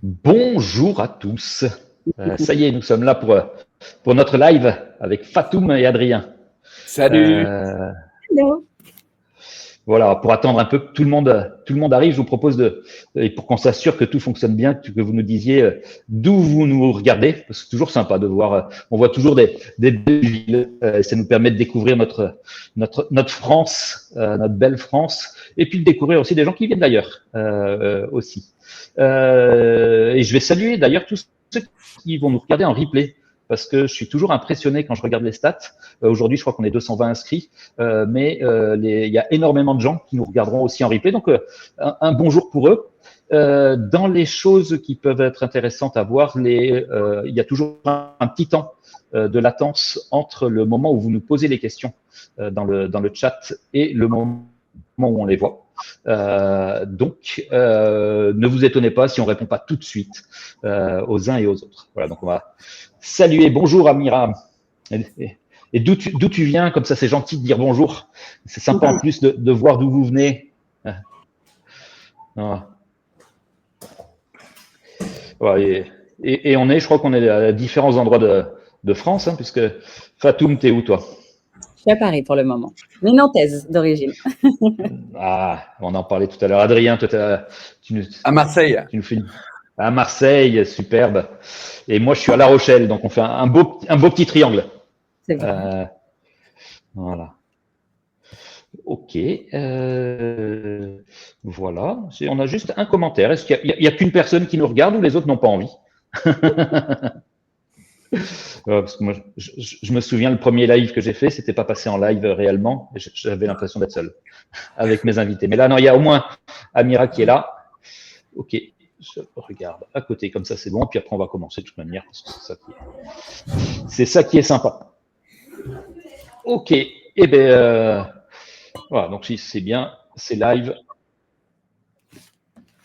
Bonjour à tous. Ça y est, nous sommes là pour notre live avec Fatoum et Adrien. Salut. Hello. Voilà, pour attendre un peu que tout le monde arrive, je vous propose et pour qu'on s'assure que tout fonctionne bien, que vous nous disiez d'où vous nous regardez, parce que c'est toujours sympa de voir, on voit toujours des belles villes, ça nous permet de découvrir notre France, notre belle France, et puis de découvrir aussi des gens qui viennent d'ailleurs aussi. Et je vais saluer d'ailleurs tous ceux qui vont nous regarder en replay, parce que je suis toujours impressionné quand je regarde les stats. Aujourd'hui, je crois qu'on est 220 inscrits, mais il y a énormément de gens qui nous regarderont aussi en replay. Donc, un bonjour pour eux. Dans les choses qui peuvent être intéressantes à voir, il y a toujours un petit temps de latence entre le moment où vous nous posez les questions dans le chat et le moment où on les voit. Donc, ne vous étonnez pas si on répond pas tout de suite aux uns et aux autres. Voilà, donc on va saluer. Bonjour Amira. Et d'où tu viens, comme ça c'est gentil de dire bonjour. C'est sympa en plus de voir d'où vous venez. Ouais, et je crois qu'on est à différents endroits de France, hein, puisque Fatoum, t'es où toi? Je suis à Paris pour le moment, mais nantaise d'origine. Ah, on en parlait tout à l'heure. Adrien, toi, À Marseille. Tu nous fais à Marseille, superbe. Et moi, je suis à La Rochelle, donc on fait un beau petit triangle. C'est vrai. Voilà. Ok. Voilà. On a juste un commentaire. Est-ce qu'il y a qu'une personne qui nous regarde ou les autres n'ont pas envie? Parce que moi, je me souviens, le premier live que j'ai fait, c'était pas passé en live réellement. J'avais l'impression d'être seul avec mes invités. Mais là, non, il y a au moins Amira qui est là. Ok, je regarde à côté, comme ça c'est bon. Puis après, on va commencer de toute manière parce que c'est ça qui est sympa. Ok, et bien, voilà, donc si c'est bien, c'est live.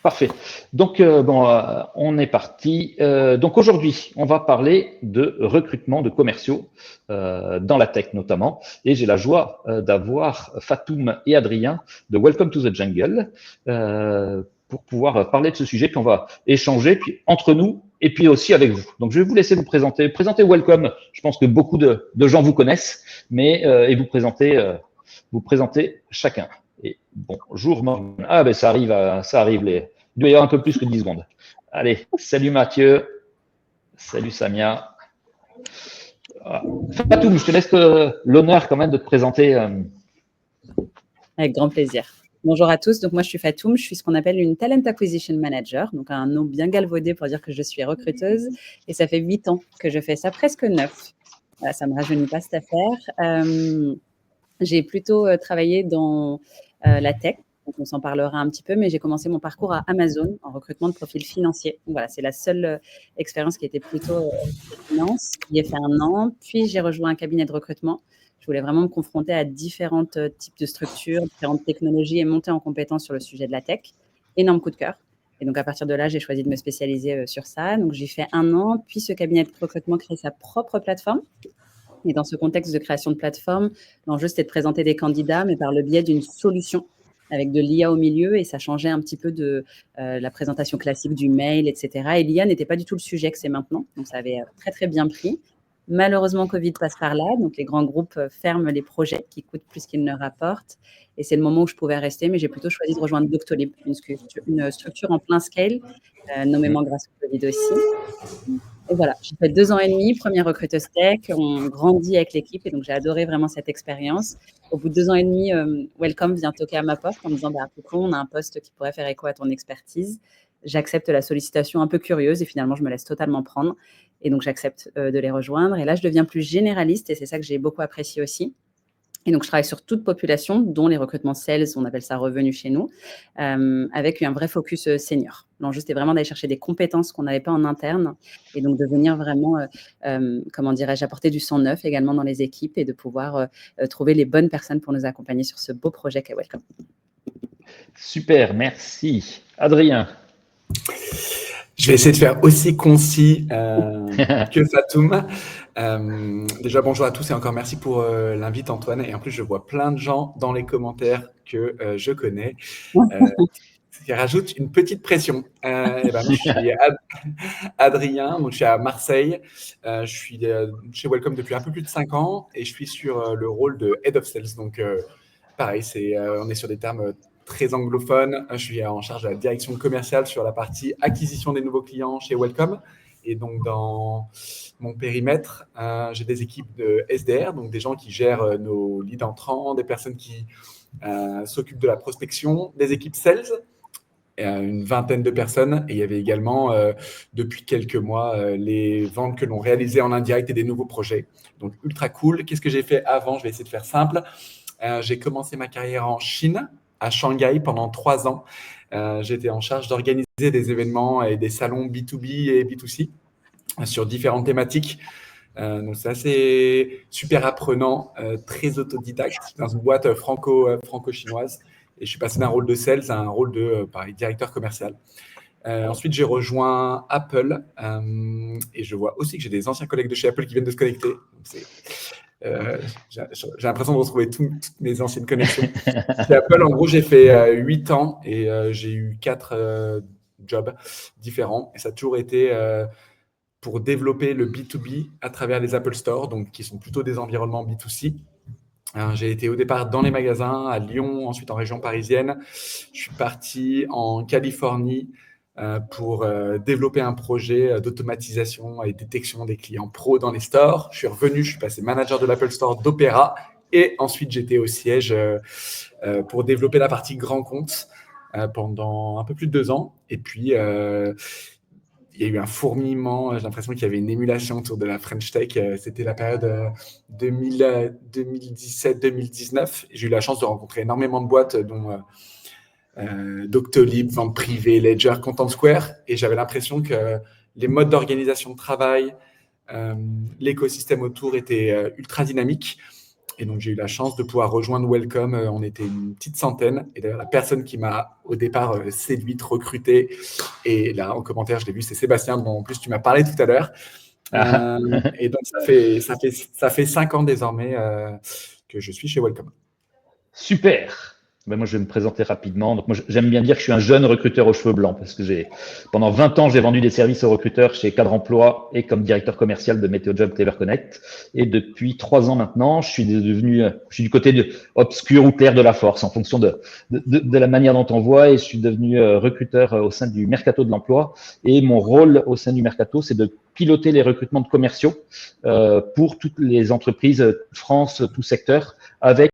Parfait. Donc, on est parti. Donc, aujourd'hui, on va parler de recrutement de commerciaux dans la tech notamment. Et j'ai la joie d'avoir Fatoum et Adrien de Welcome to the Jungle pour pouvoir parler de ce sujet. Puis, on va échanger puis, entre nous et puis aussi avec vous. Donc, je vais vous laisser vous présenter. Présentez Welcome. Je pense que beaucoup de gens vous connaissent, mais et vous présentez chacun. Et bonjour Morgan. Ah ben ça arrive, il doit y avoir un peu plus que 10 secondes. Allez, salut Mathieu, salut Samia. Fatoum, je te laisse l'honneur quand même de te présenter. Avec grand plaisir. Bonjour à tous, donc moi je suis Fatoum, je suis ce qu'on appelle une Talent Acquisition Manager, donc un nom bien galvaudé pour dire que je suis recruteuse, et ça fait 8 ans que je fais ça, presque 9. Voilà, ça ne me rajeunit pas cette affaire. J'ai plutôt travaillé dans la tech, donc on s'en parlera un petit peu, mais j'ai commencé mon parcours à Amazon en recrutement de profils financiers. Donc voilà, c'est la seule expérience qui était plutôt finance. J'y ai fait 1 an, puis j'ai rejoint un cabinet de recrutement. Je voulais vraiment me confronter à différents types de structures, différentes technologies et monter en compétence sur le sujet de la tech. Énorme coup de cœur. Et donc, à partir de là, j'ai choisi de me spécialiser sur ça. Donc, j'ai fait 1 an, puis ce cabinet de recrutement crée sa propre plateforme. Et dans ce contexte de création de plateforme, l'enjeu, c'était de présenter des candidats, mais par le biais d'une solution avec de l'IA au milieu. Et ça changeait un petit peu de la présentation classique du mail, etc. Et l'IA n'était pas du tout le sujet que c'est maintenant. Donc, ça avait très, très bien pris. Malheureusement, Covid passe par là. Donc, les grands groupes ferment les projets qui coûtent plus qu'ils ne rapportent. Et c'est le moment où je pouvais rester. Mais j'ai plutôt choisi de rejoindre Doctolib, une structure en plein scale, nommément grâce au Covid aussi. Et voilà, j'ai fait 2 ans et demi, première recruteuse tech, on grandit avec l'équipe et donc j'ai adoré vraiment cette expérience. Au bout de 2 ans et demi, Welcome vient toquer à ma porte en me disant coucou, on a un poste qui pourrait faire écho à ton expertise. J'accepte la sollicitation un peu curieuse et finalement je me laisse totalement prendre et donc j'accepte de les rejoindre. Et là, je deviens plus généraliste et c'est ça que j'ai beaucoup apprécié aussi. Et donc, je travaille sur toute population, dont les recrutements sales, on appelle ça revenus chez nous, avec un vrai focus senior. L'enjeu, c'était vraiment d'aller chercher des compétences qu'on n'avait pas en interne et donc de venir vraiment, comment dirais-je, apporter du sang neuf également dans les équipes et de pouvoir trouver les bonnes personnes pour nous accompagner sur ce beau projet qu'est Welcome. Super, merci. Adrien. Je vais essayer de faire aussi concis que Fatoum. Déjà, bonjour à tous et encore merci pour l'invite, Antoine. Et en plus, je vois plein de gens dans les commentaires que je connais. qui rajoute une petite pression. Moi, je suis Adrien, donc je suis à Marseille. Je suis chez Welcome depuis un peu plus de 5 ans et je suis sur le rôle de Head of Sales. Donc, pareil, on est sur des termes très anglophones. Je suis en charge de la direction commerciale sur la partie acquisition des nouveaux clients chez Welcome. Et donc, dans mon périmètre, j'ai des équipes de SDR, donc des gens qui gèrent nos leads entrants, des personnes qui s'occupent de la prospection, des équipes sales, une vingtaine de personnes. Et il y avait également, depuis quelques mois, les ventes que l'on réalisait en indirect et des nouveaux projets. Donc, ultra cool. Qu'est-ce que j'ai fait avant? Je vais essayer de faire simple. J'ai commencé ma carrière en Chine, à Shanghai, pendant 3 ans. J'étais en charge d'organiser des événements et des salons B2B et B2C sur différentes thématiques. Donc, c'est assez super apprenant, très autodidacte, dans une boîte franco-chinoise. Et je suis passé d'un rôle de sales à un rôle de directeur commercial. Ensuite, j'ai rejoint Apple et je vois aussi que j'ai des anciens collègues de chez Apple qui viennent de se connecter. Donc, j'ai l'impression de retrouver toutes mes anciennes connexions. Chez Apple, en gros, j'ai fait 8 ans et j'ai eu 4 jobs différents. Et ça a toujours été pour développer le B2B à travers les Apple Store, donc qui sont plutôt des environnements B2C. J'ai été au départ dans les magasins à Lyon, ensuite en région parisienne. Je suis parti en Californie pour développer un projet d'automatisation et détection des clients pros dans les stores. Je suis revenu, je suis passé manager de l'Apple Store d'Opéra et ensuite j'étais au siège pour développer la partie grand compte pendant un peu plus de 2 ans. Et puis il y a eu un fourmillement, j'ai l'impression qu'il y avait une émulation autour de la French Tech. C'était la période 2017-2019. J'ai eu la chance de rencontrer énormément de boîtes, dont Doctolib, Vente Privée, Ledger, Content Square. Et j'avais l'impression que les modes d'organisation de travail, l'écosystème autour était ultra dynamique. Et donc, j'ai eu la chance de pouvoir rejoindre Welcome. On était une petite centaine. Et d'ailleurs, la personne qui m'a au départ séduite, recrutée, et là, en commentaire, je l'ai vu, c'est Sébastien, dont en plus tu m'as parlé tout à l'heure. Et donc, ça fait 5 ans désormais que je suis chez Welcome. Super. Ben moi, je vais me présenter rapidement. Donc, moi, j'aime bien dire que je suis un jeune recruteur aux cheveux blancs parce que pendant 20 ans, j'ai vendu des services aux recruteurs chez Cadre Emploi et comme directeur commercial de MétéoJob Clever Connect. Et depuis 3 ans maintenant, je suis du côté obscur ou clair de la force en fonction de la manière dont on voit. Et je suis devenu recruteur au sein du Mercato de l'emploi. Et mon rôle au sein du Mercato, c'est de piloter les recrutements de commerciaux pour toutes les entreprises France, tout secteur, avec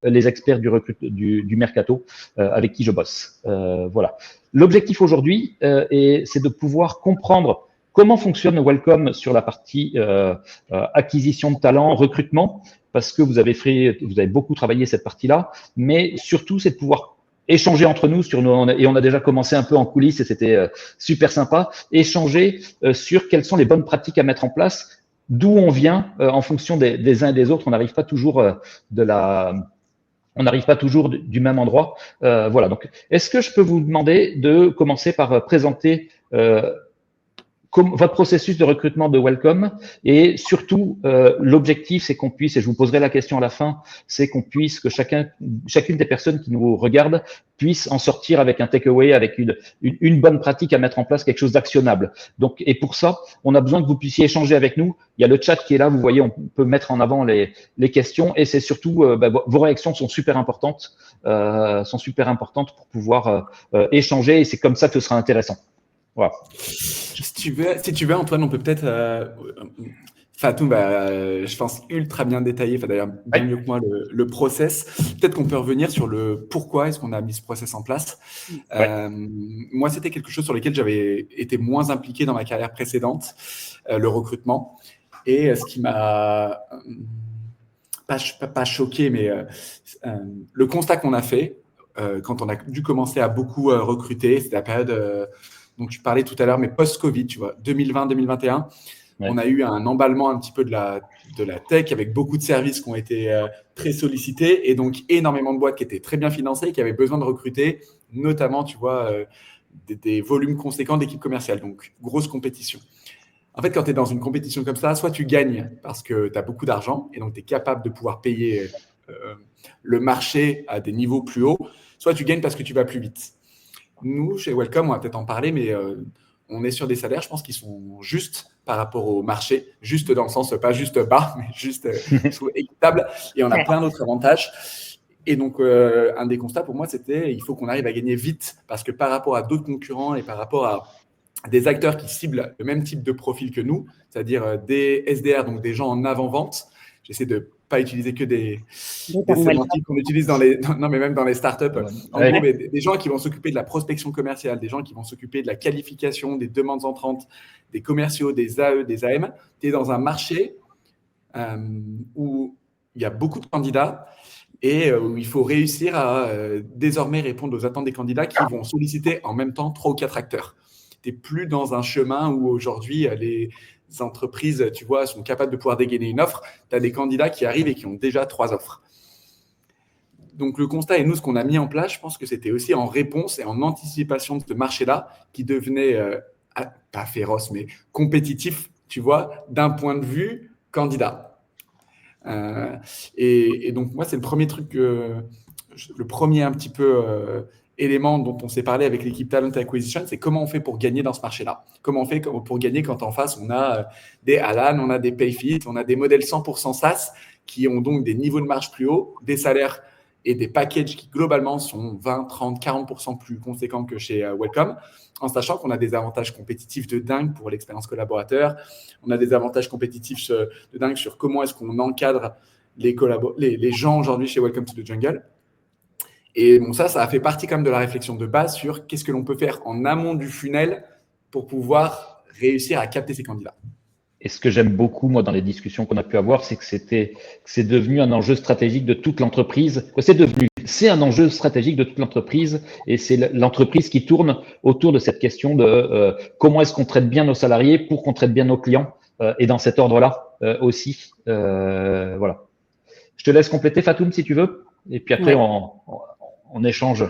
les experts du Mercato avec qui je bosse. Voilà. L'objectif aujourd'hui, c'est de pouvoir comprendre comment fonctionne Welcome sur la partie acquisition de talents, recrutement, parce que vous avez beaucoup travaillé cette partie-là, mais surtout, c'est de pouvoir échanger entre nous et on a déjà commencé un peu en coulisses et c'était super sympa, échanger sur quelles sont les bonnes pratiques à mettre en place, d'où on vient en fonction des uns et des autres. On n'arrive pas toujours du même endroit. Voilà. Donc, est-ce que je peux vous demander de commencer par présenter votre processus de recrutement de Welcome et surtout l'objectif, c'est qu'on puisse, et je vous poserai la question à la fin, c'est qu'on puisse que chacune des personnes qui nous regardent puisse en sortir avec un takeaway, avec une bonne pratique à mettre en place, quelque chose d'actionnable. Donc, et pour ça, on a besoin que vous puissiez échanger avec nous. Il y a le chat qui est là, vous voyez, on peut mettre en avant les questions et c'est surtout vos réactions sont super importantes pour pouvoir échanger et c'est comme ça que ce sera intéressant. Voilà. Si tu veux, Antoine, on peut peut-être. Fatoum je pense, ultra bien détaillé, d'ailleurs bien mieux que moi, le process. Peut-être qu'on peut revenir sur le pourquoi est-ce qu'on a mis ce process en place. Moi, c'était quelque chose sur lequel j'avais été moins impliqué dans ma carrière précédente, le recrutement. Et ce qui m'a pas choqué, mais le constat qu'on a fait quand on a dû commencer à beaucoup recruter, c'était la période dont tu parlais tout à l'heure, mais post-Covid, tu vois, 2020-2021, on a eu un emballement un petit peu de la tech avec beaucoup de services qui ont été très sollicités et donc énormément de boîtes qui étaient très bien financées et qui avaient besoin de recruter, notamment, tu vois, des volumes conséquents d'équipes commerciales, donc grosse compétition. En fait, quand tu es dans une compétition comme ça, soit tu gagnes parce que tu as beaucoup d'argent et donc tu es capable de pouvoir payer le marché à des niveaux plus hauts, soit tu gagnes parce que tu vas plus vite. nous, chez Welcome, on va peut-être en parler, mais on est sur des salaires, je pense, qui sont justes par rapport au marché, juste dans le sens, pas juste bas, mais juste équitable. Et on a plein d'autres avantages. Et donc, un des constats pour moi, c'était il faut qu'on arrive à gagner vite, parce que par rapport à d'autres concurrents et par rapport à des acteurs qui ciblent le même type de profil que nous, c'est-à-dire des SDR, donc des gens en avant-vente. J'essaie de pas utiliser que des sémantiques qu'on utilise non, mais même dans les startups. En gros, des gens qui vont s'occuper de la prospection commerciale, des gens qui vont s'occuper de la qualification des demandes entrantes, des commerciaux, des AE, des AM. Tu es dans un marché où il y a beaucoup de candidats et où il faut réussir à désormais répondre aux attentes des candidats qui vont solliciter en même temps 3 ou 4 acteurs. Tu n'es plus dans un chemin où aujourd'hui les entreprises, tu vois, sont capables de pouvoir dégainer une offre. Tu as des candidats qui arrivent et qui ont déjà 3 offres. Donc, le constat et nous, ce qu'on a mis en place, je pense que c'était aussi en réponse et en anticipation de ce marché-là qui devenait, pas féroce, mais compétitif, tu vois, d'un point de vue candidat. Et donc, moi, c'est le premier truc, le premier un petit peu élément dont on s'est parlé avec l'équipe Talent Acquisition, c'est comment on fait pour gagner dans ce marché-là. Comment on fait pour gagner quand en face, on a des Alan, on a des Payfit, on a des modèles 100% SaaS qui ont donc des niveaux de marge plus hauts, des salaires et des packages qui globalement sont 20, 30, 40% plus conséquents que chez Welcome, en sachant qu'on a des avantages compétitifs de dingue pour l'expérience collaborateur, on a des avantages compétitifs de dingue sur comment est-ce qu'on encadre les gens aujourd'hui chez Welcome to the Jungle. Et bon, ça a fait partie quand même de la réflexion de base sur qu'est-ce que l'on peut faire en amont du funnel pour pouvoir réussir à capter ces candidats. Et ce que j'aime beaucoup, moi, dans les discussions qu'on a pu avoir, c'est que c'est devenu un enjeu stratégique de toute l'entreprise. C'est un enjeu stratégique de toute l'entreprise et c'est l'entreprise qui tourne autour de cette question de comment est-ce qu'on traite bien nos salariés pour qu'on traite bien nos clients et dans cet ordre-là aussi. Voilà. Je te laisse compléter, Fatoum, si tu veux. Et puis après, on échange.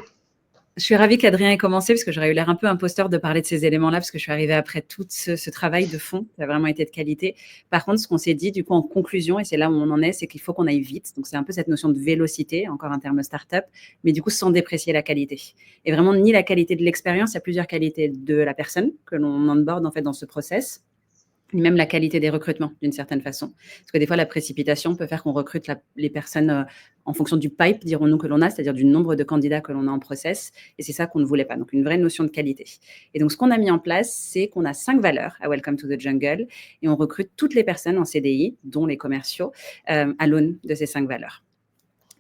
Je suis ravie qu'Adrien ait commencé parce que j'aurais eu l'air un peu imposteur de parler de ces éléments-là parce que je suis arrivée après tout ce travail de fond qui a vraiment été de qualité. Par contre, ce qu'on s'est dit du coup en conclusion, et c'est là où on en est, c'est qu'il faut qu'on aille vite. Donc, c'est un peu cette notion de vélocité, encore un terme startup, mais du coup sans déprécier la qualité. Et vraiment, ni la qualité de l'expérience, il y a plusieurs qualités de la personne que l'on onboard en fait dans ce process. Même la qualité des recrutements, d'une certaine façon. Parce que des fois, la précipitation peut faire qu'on recrute les personnes en fonction du pipe, dirons-nous, que l'on a, c'est-à-dire du nombre de candidats que l'on a en process. Et c'est ça qu'on ne voulait pas. Donc, une vraie notion de qualité. Et donc, ce qu'on a mis en place, c'est qu'on a 5 valeurs à Welcome to the Jungle et on recrute toutes les personnes en CDI, dont les commerciaux, à l'aune de ces 5 valeurs.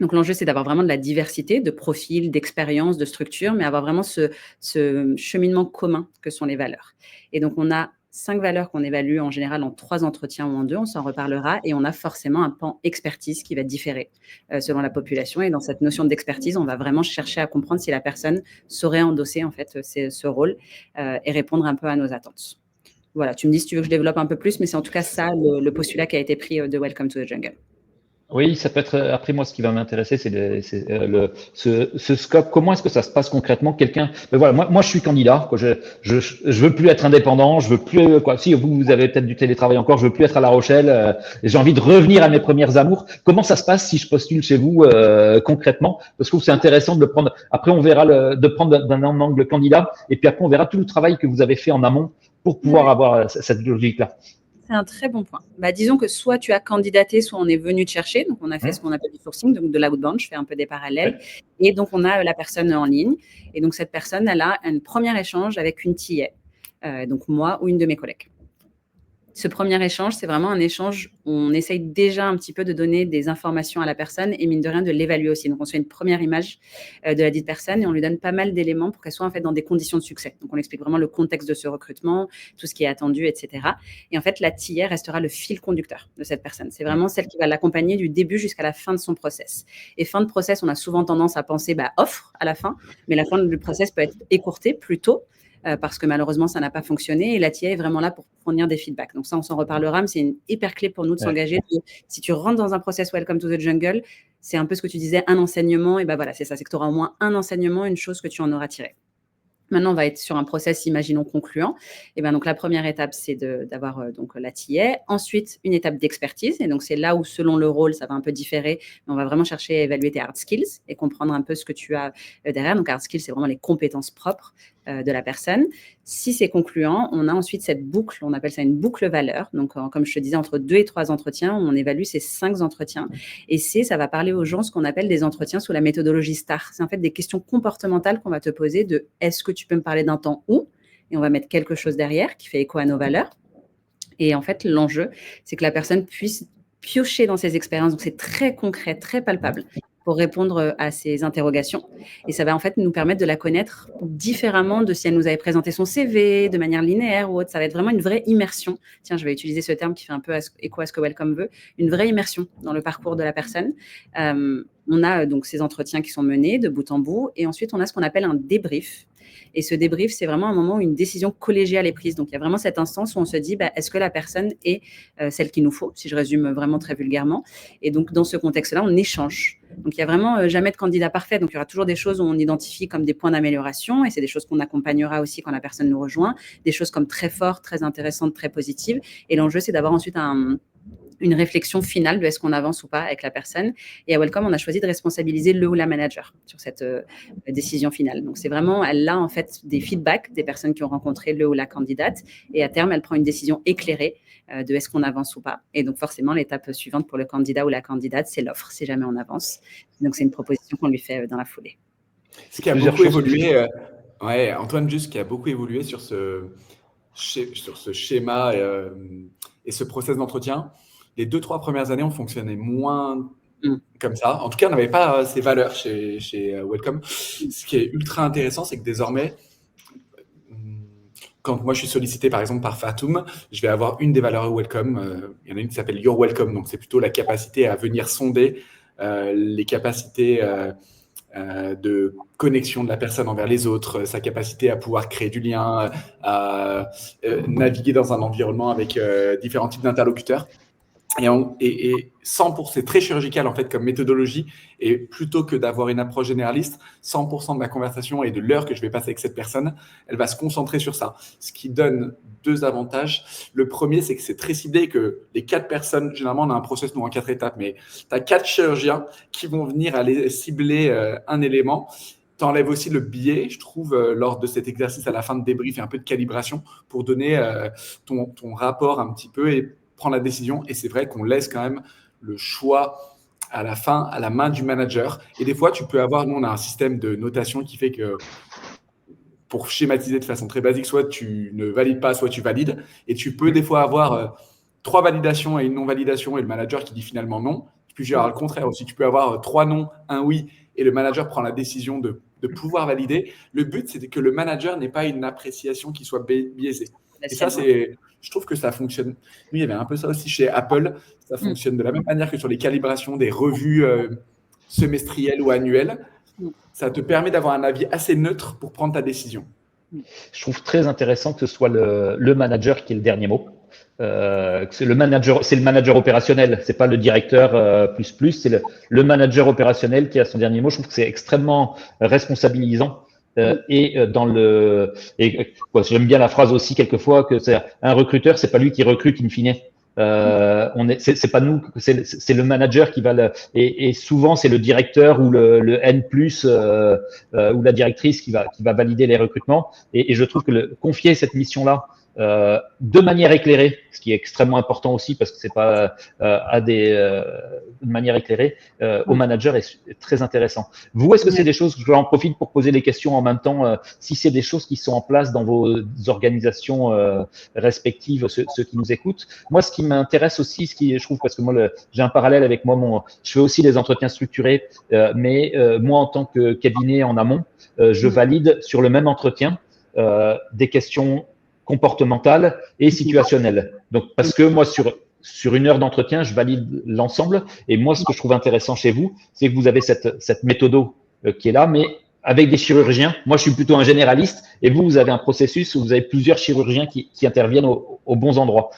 Donc, l'enjeu, c'est d'avoir vraiment de la diversité de profils, d'expériences, de structures, mais avoir vraiment ce cheminement commun que sont les valeurs. Et donc, on a 5 valeurs qu'on évalue en général en 3 entretiens ou en 2, on s'en reparlera, et on a forcément un pan expertise qui va différer selon la population. Et dans cette notion d'expertise, on va vraiment chercher à comprendre si la personne saurait endosser en fait ce rôle et répondre un peu à nos attentes. Voilà, tu me dis si tu veux que je développe un peu plus, mais c'est en tout cas ça le postulat qui a été pris de Welcome to the Jungle. Oui, ça peut être. Après, moi, ce qui va m'intéresser, c'est ce scope. Comment est-ce que ça se passe concrètement? Voilà, moi, je suis candidat. Quoi. Je veux plus être indépendant. Je veux plus quoi. Si vous avez peut-être du télétravail encore, je veux plus être à La Rochelle. J'ai envie de revenir à mes premières amours. Comment ça se passe si je postule chez vous concrètement? Parce que je trouve que c'est intéressant de le prendre. Après, on verra de prendre d'un angle candidat, et puis après, on verra tout le travail que vous avez fait en amont pour pouvoir avoir cette logique-là. C'est un très bon point. Disons que soit tu as candidaté, soit on est venu te chercher. Donc, on a fait ce qu'on appelle du sourcing, donc de l'outbound. Je fais un peu des parallèles. Ouais. Et donc, on a la personne en ligne. Et donc, cette personne, elle a un premier échange avec une TA, donc moi ou une de mes collègues. Ce premier échange, c'est vraiment un échange où on essaye déjà un petit peu de donner des informations à la personne et mine de rien de l'évaluer aussi. Donc, on se fait une première image de la dite personne et on lui donne pas mal d'éléments pour qu'elle soit en fait dans des conditions de succès. Donc, on explique vraiment le contexte de ce recrutement, tout ce qui est attendu, etc. Et en fait, la TA restera le fil conducteur de cette personne. C'est vraiment celle qui va l'accompagner du début jusqu'à la fin de son process. Et fin de process, on a souvent tendance à penser offre à la fin, mais la fin du process peut être écourtée plus tôt. Parce que malheureusement, ça n'a pas fonctionné et la TA est vraiment là pour fournir des feedbacks. Donc ça, on s'en reparlera, mais c'est une hyper clé pour nous de s'engager. Si tu rentres dans un process Welcome to the Jungle, c'est un peu ce que tu disais, un enseignement, et voilà, c'est ça, c'est que tu auras au moins un enseignement, une chose que tu en auras tiré. Maintenant, on va être sur un process, imaginons, concluant. Et ben donc, la première étape, c'est d'avoir donc la TA. Ensuite, une étape d'expertise. Et donc, c'est là où, selon le rôle, ça va un peu différer. Mais on va vraiment chercher à évaluer tes hard skills et comprendre un peu ce que tu as derrière. Donc, hard skills, c'est vraiment les compétences propres de la personne. Si c'est concluant, on a ensuite cette boucle, on appelle ça une boucle valeur. Donc, comme je te disais, entre 2 et 3 entretiens, on évalue ces 5 entretiens. Et ça va parler aux gens ce qu'on appelle des entretiens sous la méthodologie STAR. C'est en fait des questions comportementales qu'on va te poser de est-ce que tu peux me parler d'un temps où, et on va mettre quelque chose derrière qui fait écho à nos valeurs. Et en fait, l'enjeu, c'est que la personne puisse piocher dans ses expériences. Donc, c'est très concret, très palpable pour répondre à ces interrogations. Et ça va en fait nous permettre de la connaître différemment de si elle nous avait présenté son CV de manière linéaire ou autre. Ça va être vraiment une vraie immersion. Tiens, je vais utiliser ce terme qui fait un peu écho à ce que Welcome veut. Une vraie immersion dans le parcours de la personne. On a donc ces entretiens qui sont menés de bout en bout. Et ensuite, on a ce qu'on appelle un débrief. Et ce débrief, c'est vraiment un moment où une décision collégiale est prise. Donc, il y a vraiment cette instance où on se dit, est-ce que la personne est celle qu'il nous faut, si je résume vraiment très vulgairement. Et donc, dans ce contexte-là, on échange. Donc, il n'y a vraiment jamais de candidat parfait. Donc, il y aura toujours des choses où on identifie comme des points d'amélioration. Et c'est des choses qu'on accompagnera aussi quand la personne nous rejoint. Des choses comme très fortes, très intéressantes, très positives. Et l'enjeu, c'est d'avoir ensuite une réflexion finale de est-ce qu'on avance ou pas avec la personne. Et à Welcome, on a choisi de responsabiliser le ou la manager sur cette décision finale. Donc, c'est vraiment, elle a en fait des feedbacks des personnes qui ont rencontré le ou la candidate. Et à terme, elle prend une décision éclairée de est-ce qu'on avance ou pas. Et donc, forcément, l'étape suivante pour le candidat ou la candidate, c'est l'offre, si jamais on avance. Donc, c'est une proposition qu'on lui fait dans la foulée. Ce qui a beaucoup évolué, Antoine, juste qui a beaucoup évolué sur ce schéma et ce process d'entretien. Les 2-3 premières années, on fonctionnait moins comme ça. En tout cas, on n'avait pas ces valeurs chez Welcome. Ce qui est ultra intéressant, c'est que désormais, quand moi je suis sollicité par exemple par Fatoum, je vais avoir une des valeurs Welcome. Il y en a une qui s'appelle Your Welcome. Donc, c'est plutôt la capacité à venir sonder les capacités de connexion de la personne envers les autres, sa capacité à pouvoir créer du lien, à naviguer dans un environnement avec différents types d'interlocuteurs. Et 100%, c'est très chirurgical en fait comme méthodologie, et plutôt que d'avoir une approche généraliste, 100% de ma conversation et de l'heure que je vais passer avec cette personne, elle va se concentrer sur ça, ce qui donne 2 avantages. Le premier, c'est que c'est très ciblé, que les 4 personnes, généralement on a un process nous en 4 étapes, mais tu as 4 chirurgiens qui vont venir aller cibler un élément. Tu enlèves aussi le biais, je trouve, lors de cet exercice à la fin de débrief et un peu de calibration pour donner ton rapport un petit peu et prendre la décision. Et c'est vrai qu'on laisse quand même le choix à la fin à la main du manager. Et des fois, tu peux avoir, nous on a un système de notation qui fait que, pour schématiser de façon très basique, soit tu ne valides pas, soit tu valides. Et tu peux des fois avoir 3 validations et une non-validation et le manager qui dit finalement non. Puis je vais avoir le contraire aussi. Tu peux avoir 3 non, 1 oui et le manager prend la décision de pouvoir valider. Le but, c'est que le manager n'ait pas une appréciation qui soit biaisée. Et ça, je trouve que ça fonctionne. Nous, il y avait un peu ça aussi chez Apple. Ça fonctionne de la même manière que sur les calibrations des revues semestrielles ou annuelles. Ça te permet d'avoir un avis assez neutre pour prendre ta décision. Je trouve très intéressant que ce soit le manager qui ait le dernier mot. C'est le manager opérationnel, c'est pas le directeur c'est le manager opérationnel qui a son dernier mot. Je trouve que c'est extrêmement responsabilisant. J'aime bien la phrase aussi quelquefois que c'est un recruteur, c'est pas lui qui recrute in fine. C'est pas nous, c'est le manager qui va et souvent c'est le directeur ou le N+ ou la directrice qui va valider les recrutements. Et je trouve que confier cette mission-là de manière éclairée, ce qui est extrêmement important aussi parce que c'est pas de manière éclairée au manager est très intéressant. Vous, est-ce que c'est des choses, je en profite pour poser les questions en même temps, si c'est des choses qui sont en place dans vos organisations respectives, ceux qui nous écoutent. Moi, ce qui m'intéresse aussi, je trouve, parce que moi, j'ai un parallèle avec moi, je fais aussi des entretiens structurés, mais moi, en tant que cabinet en amont, je valide sur le même entretien des questions comportementales et situationnelles. Donc, parce que moi, sur une heure d'entretien, je valide l'ensemble. Et moi, ce que je trouve intéressant chez vous, c'est que vous avez cette méthodo qui est là, mais avec des chirurgiens. Moi, je suis plutôt un généraliste et vous avez un processus où vous avez plusieurs chirurgiens qui interviennent aux bons endroits.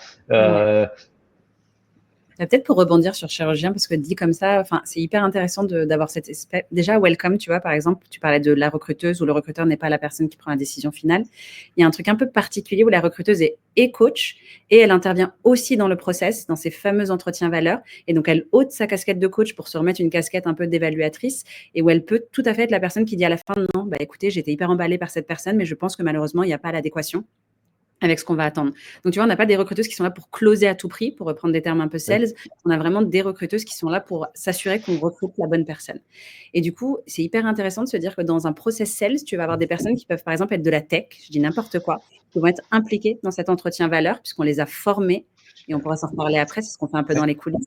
Peut-être pour rebondir sur chirurgien, parce que dit comme ça, c'est hyper intéressant d'avoir cette espèce. Déjà, Welcome, tu vois, par exemple, tu parlais de la recruteuse où le recruteur n'est pas la personne qui prend la décision finale. Il y a un truc un peu particulier où la recruteuse est coach et elle intervient aussi dans le process, dans ces fameux entretiens valeurs. Et donc, elle ôte sa casquette de coach pour se remettre une casquette un peu d'évaluatrice et où elle peut tout à fait être la personne qui dit à la fin, non, écoutez, j'étais hyper emballée par cette personne, mais je pense que malheureusement, il n'y a pas l'adéquation avec ce qu'on va attendre. Donc, tu vois, on n'a pas des recruteuses qui sont là pour closer à tout prix, pour reprendre des termes un peu sales. On a vraiment des recruteuses qui sont là pour s'assurer qu'on recrute la bonne personne. Et du coup, c'est hyper intéressant de se dire que dans un process sales, tu vas avoir des personnes qui peuvent, par exemple, être de la tech, je dis n'importe quoi, qui vont être impliquées dans cet entretien valeur, puisqu'on les a formées, et on pourra s'en reparler après, c'est ce qu'on fait un peu dans les coulisses.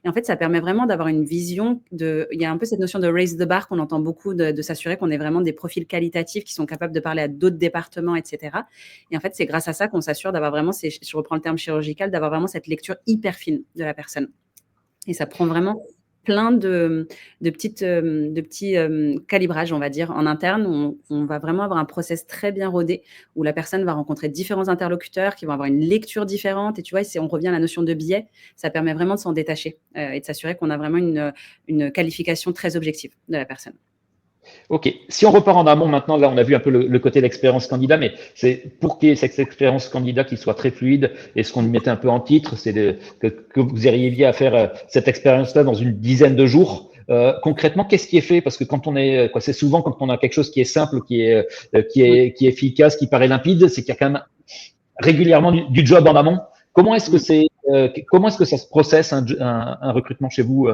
Et en fait, ça permet vraiment d'avoir une vision il y a un peu cette notion de raise the bar qu'on entend beaucoup, de s'assurer qu'on ait vraiment des profils qualitatifs qui sont capables de parler à d'autres départements, etc. Et en fait, c'est grâce à ça qu'on s'assure d'avoir vraiment, je reprends le terme chirurgical, d'avoir vraiment cette lecture hyper fine de la personne. Et ça prend vraiment plein de petits calibrages, on va dire, en interne. On va vraiment avoir un process très bien rodé où la personne va rencontrer différents interlocuteurs qui vont avoir une lecture différente. Et tu vois, si on revient à la notion de biais, ça permet vraiment de s'en détacher et de s'assurer qu'on a vraiment une qualification très objective de la personne. Ok, si on repart en amont maintenant, là on a vu un peu le côté de l'expérience candidat, mais c'est pour qu'il y ait cette expérience candidat qui soit très fluide, et ce qu'on y mettait un peu en titre, c'est que vous arriviez à faire cette expérience-là dans une dizaine de jours. Concrètement, qu'est-ce qui est fait? Parce que quand on est, c'est souvent quand on a quelque chose qui est simple, qui est efficace, qui paraît limpide, c'est qu'il y a quand même régulièrement du job en amont. Comment est-ce que ça se processe un recrutement chez vous?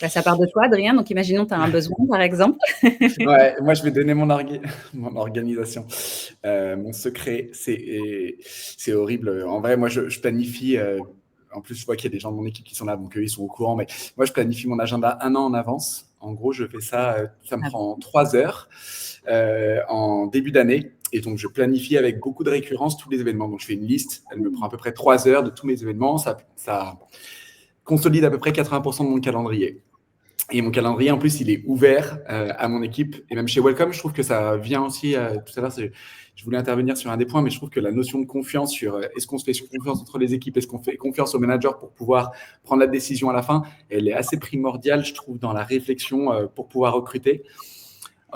Ça part de toi, Adrien. Donc, imaginons que tu as un besoin, par exemple. Ouais, moi, je vais donner mon organisation. Mon secret, c'est horrible. En vrai, moi, je planifie. En plus, je vois qu'il y a des gens de mon équipe qui sont là, donc eux, ils sont au courant. Mais moi, je planifie mon agenda 1 an en avance. En gros, je fais ça. Ça me prend 3 heures en début d'année. Et donc, je planifie avec beaucoup de récurrence tous les événements. Donc, je fais une liste. Elle me prend à peu près 3 heures de tous mes événements. Ça consolide à peu près 80% de mon calendrier. Et mon calendrier, en plus, il est ouvert à mon équipe. Et même chez Welcome, je trouve que ça vient aussi, tout à l'heure, je voulais intervenir sur un des points, mais je trouve que la notion de confiance sur est-ce qu'on se fait confiance entre les équipes, est-ce qu'on fait confiance au manager pour pouvoir prendre la décision à la fin, elle est assez primordiale, je trouve, dans la réflexion pour pouvoir recruter.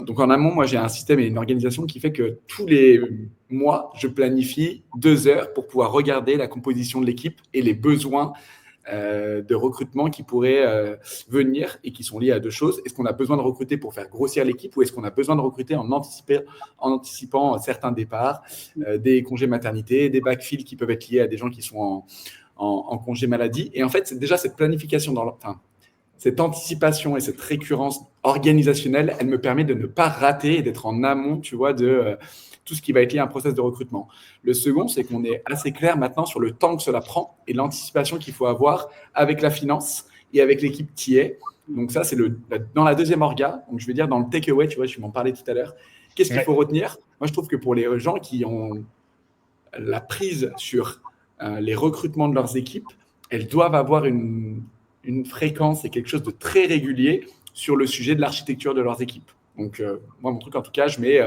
Donc, en amont, moi, j'ai un système et une organisation qui fait que tous les mois, je planifie 2 heures pour pouvoir regarder la composition de l'équipe et les besoins de recrutement qui pourraient venir et qui sont liés à 2 choses. Est-ce qu'on a besoin de recruter pour faire grossir l'équipe ou est-ce qu'on a besoin de recruter en anticipant certains départs, des congés maternité, des backfills qui peuvent être liés à des gens qui sont en congé maladie. Et en fait, c'est déjà cette planification, cette anticipation et cette récurrence organisationnelle, elle me permet de ne pas rater et d'être en amont, tu vois, de tout ce qui va être lié à un process de recrutement. Le second, c'est qu'on est assez clair maintenant sur le temps que cela prend et l'anticipation qu'il faut avoir avec la finance et avec l'équipe TA. Donc ça, c'est dans la deuxième orga. Donc je vais dire dans le takeaway, tu vois, je m'en parlais tout à l'heure. Qu'est-ce qu'il faut retenir? Moi, je trouve que pour les gens qui ont la prise sur les recrutements de leurs équipes, elles doivent avoir une fréquence et quelque chose de très régulier sur le sujet de l'architecture de leurs équipes. Donc, moi, mon truc, en tout cas, je mets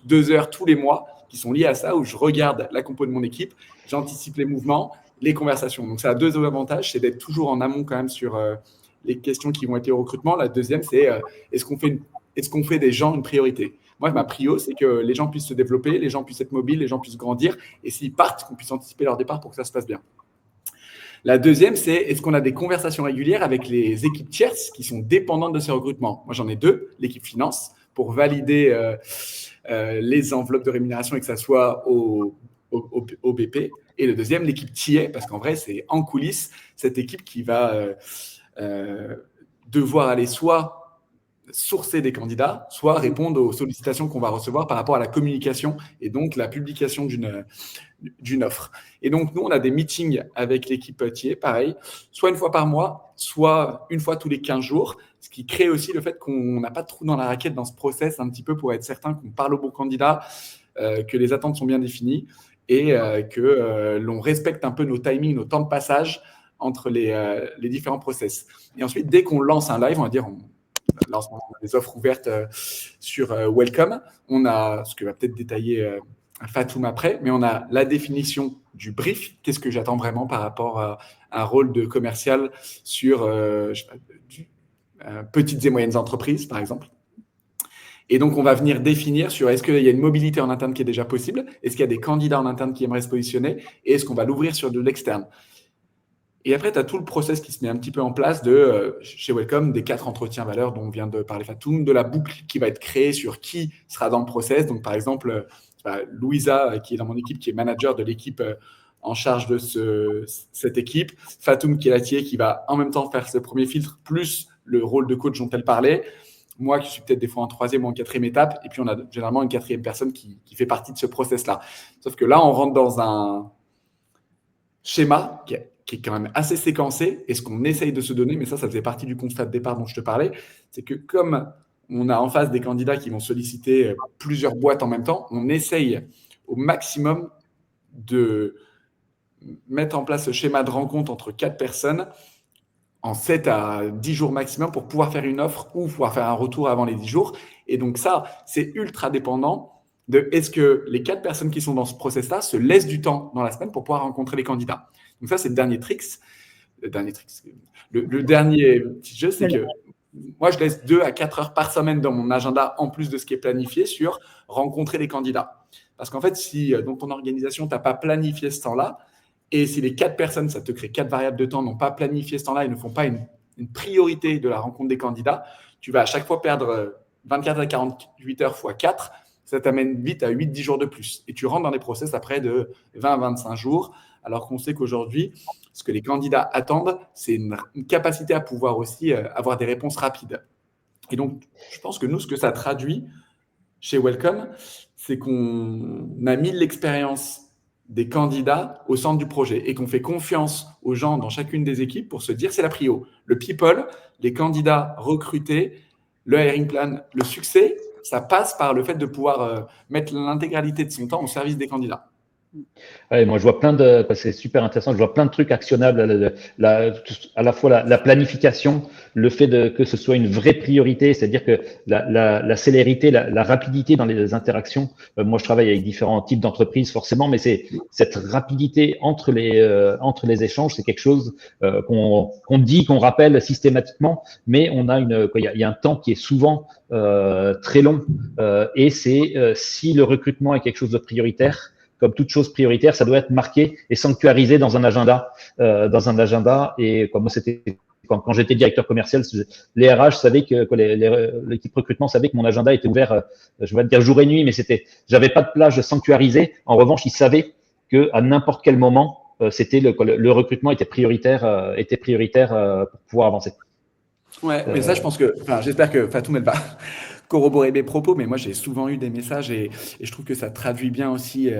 2 heures tous les mois qui sont liées à ça, où je regarde la compo de mon équipe, j'anticipe les mouvements, les conversations. Donc, ça a 2 avantages, c'est d'être toujours en amont quand même sur les questions qui vont être liées au recrutement. La deuxième, c'est est-ce qu'on fait des gens une priorité? Moi, ma prio, c'est que les gens puissent se développer, les gens puissent être mobiles, les gens puissent grandir, et s'ils partent, qu'on puisse anticiper leur départ pour que ça se passe bien. La deuxième, c'est est-ce qu'on a des conversations régulières avec les équipes tierces qui sont dépendantes de ces recrutements? Moi, j'en ai 2, l'équipe finance, pour valider les enveloppes de rémunération et que ça soit au BP. Et le deuxième, l'équipe TA, parce qu'en vrai, c'est en coulisses cette équipe qui va devoir aller soit sourcer des candidats, soit répondre aux sollicitations qu'on va recevoir par rapport à la communication et donc la publication d'une offre. Et donc, nous, on a des meetings avec l'équipe TA, pareil, soit une fois par mois, soit une fois tous les 15 jours, ce qui crée aussi le fait qu'on n'a pas de trou dans la raquette dans ce process un petit peu pour être certain qu'on parle aux bons candidats, que les attentes sont bien définies et que l'on respecte un peu nos timings, nos temps de passage entre les différents process. Et ensuite, dès qu'on lance un live, on va dire, des offres ouvertes sur Welcome. On a, ce que va peut-être détailler Fatoum après, mais on a la définition du brief. Qu'est-ce que j'attends vraiment par rapport à un rôle de commercial sur petites et moyennes entreprises, par exemple. Et donc, on va venir définir sur est-ce qu'il y a une mobilité en interne qui est déjà possible, est-ce qu'il y a des candidats en interne qui aimeraient se positionner, et est-ce qu'on va l'ouvrir sur de l'externe. Et après, tu as tout le process qui se met un petit peu en place chez Welcome, des 4 entretiens valeurs dont on vient de parler Fatoum, de la boucle qui va être créée sur qui sera dans le process. Donc, par exemple, Louisa, qui est dans mon équipe, qui est manager de l'équipe en charge de cette équipe. Fatoum Kelatier, qui va en même temps faire ce premier filtre, plus le rôle de coach dont elle parlait. Moi, qui suis peut-être des fois en 3e ou en 4e étape. Et puis, on a généralement une 4e personne qui fait partie de ce process-là. Sauf que là, on rentre dans un schéma qui est quand même assez séquencé. Et ce qu'on essaye de se donner, mais ça faisait partie du constat de départ dont je te parlais, c'est que comme on a en face des candidats qui vont solliciter plusieurs boîtes en même temps, on essaye au maximum de mettre en place ce schéma de rencontre entre 4 personnes en 7 à 10 jours maximum pour pouvoir faire une offre ou pouvoir faire un retour avant les 10 jours. Et donc ça, c'est ultra dépendant de est-ce que les 4 personnes qui sont dans ce process-là se laissent du temps dans la semaine pour pouvoir rencontrer les candidats. Donc ça, c'est le dernier trick. Le dernier petit jeu, c'est que moi, je laisse 2 à 4 heures par semaine dans mon agenda, en plus de ce qui est planifié, sur rencontrer les candidats. Parce qu'en fait, si dans ton organisation, tu n'as pas planifié ce temps-là, et si les 4 personnes, ça te crée 4 variables de temps, n'ont pas planifié ce temps-là et ne font pas une priorité de la rencontre des candidats, tu vas à chaque fois perdre 24 à 48 heures x 4. Ça t'amène vite à 8-10 jours de plus. Et tu rentres dans des process après de 20 à 25 jours, alors qu'on sait qu'aujourd'hui, ce que les candidats attendent, c'est une capacité à pouvoir aussi avoir des réponses rapides. Et donc, je pense que nous, ce que ça traduit chez Welcome, c'est qu'on a mis l'expérience des candidats au centre du projet et qu'on fait confiance aux gens dans chacune des équipes pour se dire c'est la prio. Le people, les candidats recrutés, le hiring plan, le succès, ça passe par le fait de pouvoir mettre l'intégralité de son temps au service des candidats. Ouais, moi, je vois c'est super intéressant, je vois plein de trucs actionnables, à la fois la planification, le fait que ce soit une vraie priorité, c'est-à-dire que la célérité, la rapidité dans les interactions. Moi, je travaille avec différents types d'entreprises, forcément, mais c'est cette rapidité entre les échanges, c'est quelque chose qu'on dit, qu'on rappelle systématiquement, mais il y a un temps qui est souvent très long, et c'est si le recrutement est quelque chose de prioritaire, comme toute chose prioritaire, ça doit être marqué et sanctuarisé dans un agenda. Et comme moi, c'était quand j'étais directeur commercial, les RH savaient que l'équipe recrutement savait que mon agenda était ouvert, je vais dire jour et nuit, mais j'avais pas de plage sanctuarisée. En revanche, ils savaient que à n'importe quel moment, le recrutement était prioritaire pour pouvoir avancer. Ouais, mais ça, je pense j'espère que Fatoum, elle va corroborer mes propos, mais moi, j'ai souvent eu des messages et je trouve que ça traduit bien aussi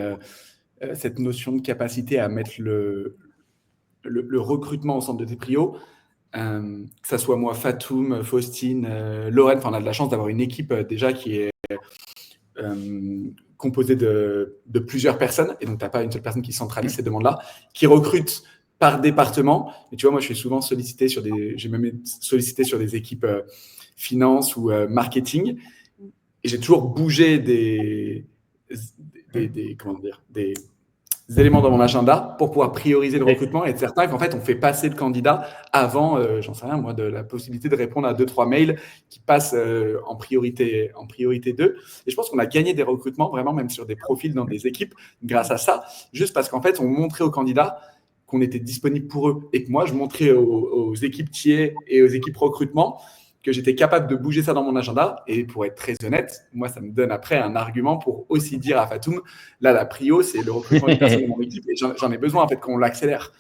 cette notion de capacité à mettre le recrutement au centre de tes prios. Que ça soit moi, Fatoum, Faustine, Lorraine, on a de la chance d'avoir une équipe déjà qui est composée de plusieurs personnes, et donc tu n'as pas une seule personne qui centralise ces demandes-là, qui recrute par département. Et tu vois, moi, je suis souvent sollicité j'ai même été sollicité sur des équipes finance ou marketing, et j'ai toujours bougé des éléments dans mon agenda pour pouvoir prioriser le recrutement et être certain qu'en fait, on fait passer le candidat avant, j'en sais rien, moi, de la possibilité de répondre à 2-3 mails qui passent en priorité 2. Et je pense qu'on a gagné des recrutements, vraiment, même sur des profils dans des équipes, grâce à ça, juste parce qu'en fait, on montrait aux candidats qu'on était disponible pour eux et que moi, je montrais aux équipes tiers et aux équipes recrutement que j'étais capable de bouger ça dans mon agenda. Et pour être très honnête, moi, ça me donne après un argument pour aussi dire à Fatoum, là, la prio, c'est le recrutement des personnes de mon équipe et j'en ai besoin, en fait, qu'on l'accélère.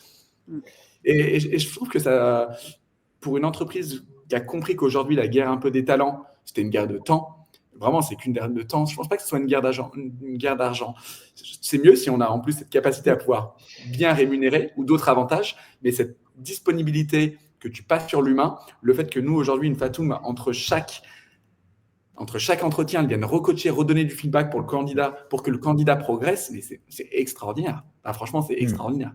Et je trouve que ça, pour une entreprise qui a compris qu'aujourd'hui, la guerre un peu des talents, c'était une guerre de temps. Vraiment, c'est qu'une guerre de temps. Je ne pense pas que ce soit une guerre d'argent. C'est mieux si on a en plus cette capacité à pouvoir bien rémunérer ou d'autres avantages, mais cette disponibilité que tu passes sur l'humain, le fait que nous, aujourd'hui, une Fatoum, entre chaque entretien, elle vienne recoacher, redonner du feedback pour que le candidat progresse, mais c'est extraordinaire. Franchement, c'est extraordinaire.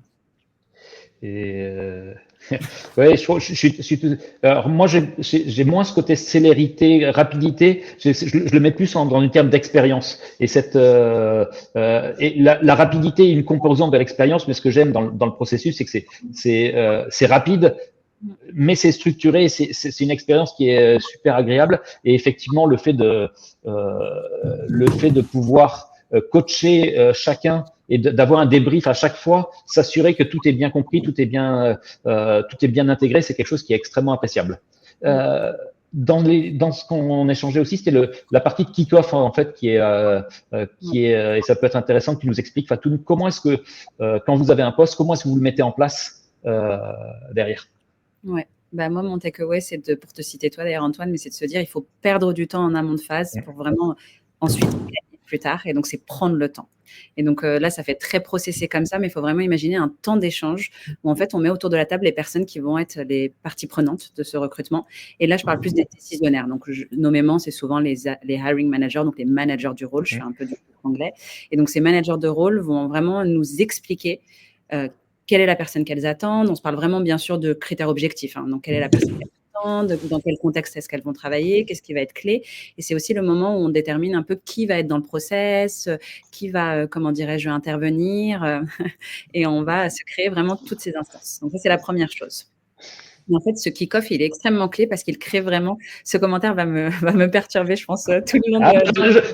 Ouais, je suis alors moi, j'ai moins ce côté célérité, rapidité. Je le mets plus dans le terme d'expérience. Et et la rapidité est une composante de l'expérience, mais ce que j'aime dans le processus, c'est que c'est rapide, mais c'est structuré. C'est une expérience qui est super agréable. Et effectivement, le fait de pouvoir coacher chacun et d'avoir un débrief à chaque fois, s'assurer que tout est bien compris, tout est bien intégré, c'est quelque chose qui est extrêmement appréciable. Dans ce qu'on échangeait aussi, c'était la partie de kick-off en fait et ça peut être intéressant que tu nous expliques, Fatou, comment est-ce que quand vous avez un poste, comment est-ce que vous le mettez en place derrière? Ouais. Bah, moi, mon takeaway, c'est pour te citer toi d'ailleurs, Antoine, mais c'est de se dire il faut perdre du temps en amont de phase pour vraiment ensuite gagner plus tard. Et donc, c'est prendre le temps. Et donc là, ça fait très processé comme ça, mais il faut vraiment imaginer un temps d'échange où en fait, on met autour de la table les personnes qui vont être les parties prenantes de ce recrutement. Et là, je parle plus des décisionnaires. Donc, nommément, c'est souvent les hiring managers, donc les managers du rôle. Je suis un peu du anglais. Et donc, ces managers de rôle vont vraiment nous expliquer quelle est la personne qu'elles attendent. On se parle vraiment, bien sûr, de critères objectifs. Donc, quelle est la personne qu'elles attendent, dans quel contexte est-ce qu'elles vont travailler, qu'est-ce qui va être clé. Et c'est aussi le moment où on détermine un peu qui va être dans le process, qui va, comment dirais-je, intervenir. Et on va se créer vraiment toutes ces instances. Donc, ça, c'est la première chose. Mais en fait, ce kick-off, il est extrêmement clé parce qu'il crée vraiment… Ce commentaire va me perturber, je pense, tout le long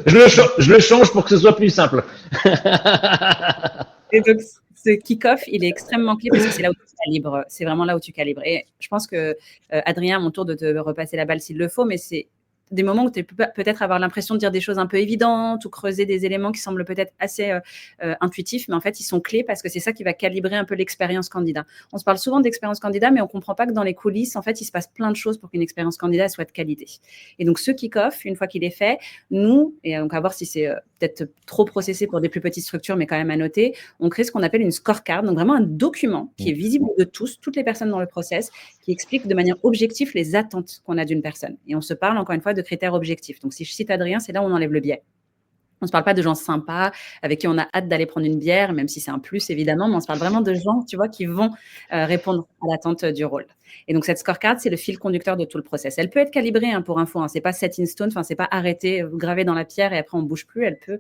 Je le change pour que ce soit plus simple. Et donc, ce kick-off, il est extrêmement clé parce que c'est là où tu calibres. C'est vraiment là où tu calibres. Et je pense que, Adrien, à mon tour de te repasser la balle s'il le faut, mais c'est des moments où tu peux peut-être avoir l'impression de dire des choses un peu évidentes ou creuser des éléments qui semblent peut-être assez intuitifs, mais en fait, ils sont clés parce que c'est ça qui va calibrer un peu l'expérience candidat. On se parle souvent d'expérience candidat, mais on ne comprend pas que dans les coulisses, en fait, il se passe plein de choses pour qu'une expérience candidat soit de qualité. Et donc, ce kick-off, une fois qu'il est fait, nous, et donc à voir si c'est peut-être trop processé pour des plus petites structures, mais quand même à noter, on crée ce qu'on appelle une scorecard, donc vraiment un document qui est visible de tous, toutes les personnes dans le process, qui explique de manière objective les attentes qu'on a d'une personne. Et on se parle, encore une fois, de critères objectifs. Donc, si je cite Adrien, c'est là où on enlève le biais. On ne se parle pas de gens sympas, avec qui on a hâte d'aller prendre une bière, même si c'est un plus, évidemment, mais on se parle vraiment de gens, tu vois, qui vont répondre à l'attente du rôle. Et donc, cette scorecard, c'est le fil conducteur de tout le process. Elle peut être calibrée, pour info, c'est pas set in stone, c'est pas arrêté, gravé dans la pierre et après on ne bouge plus. Elle peut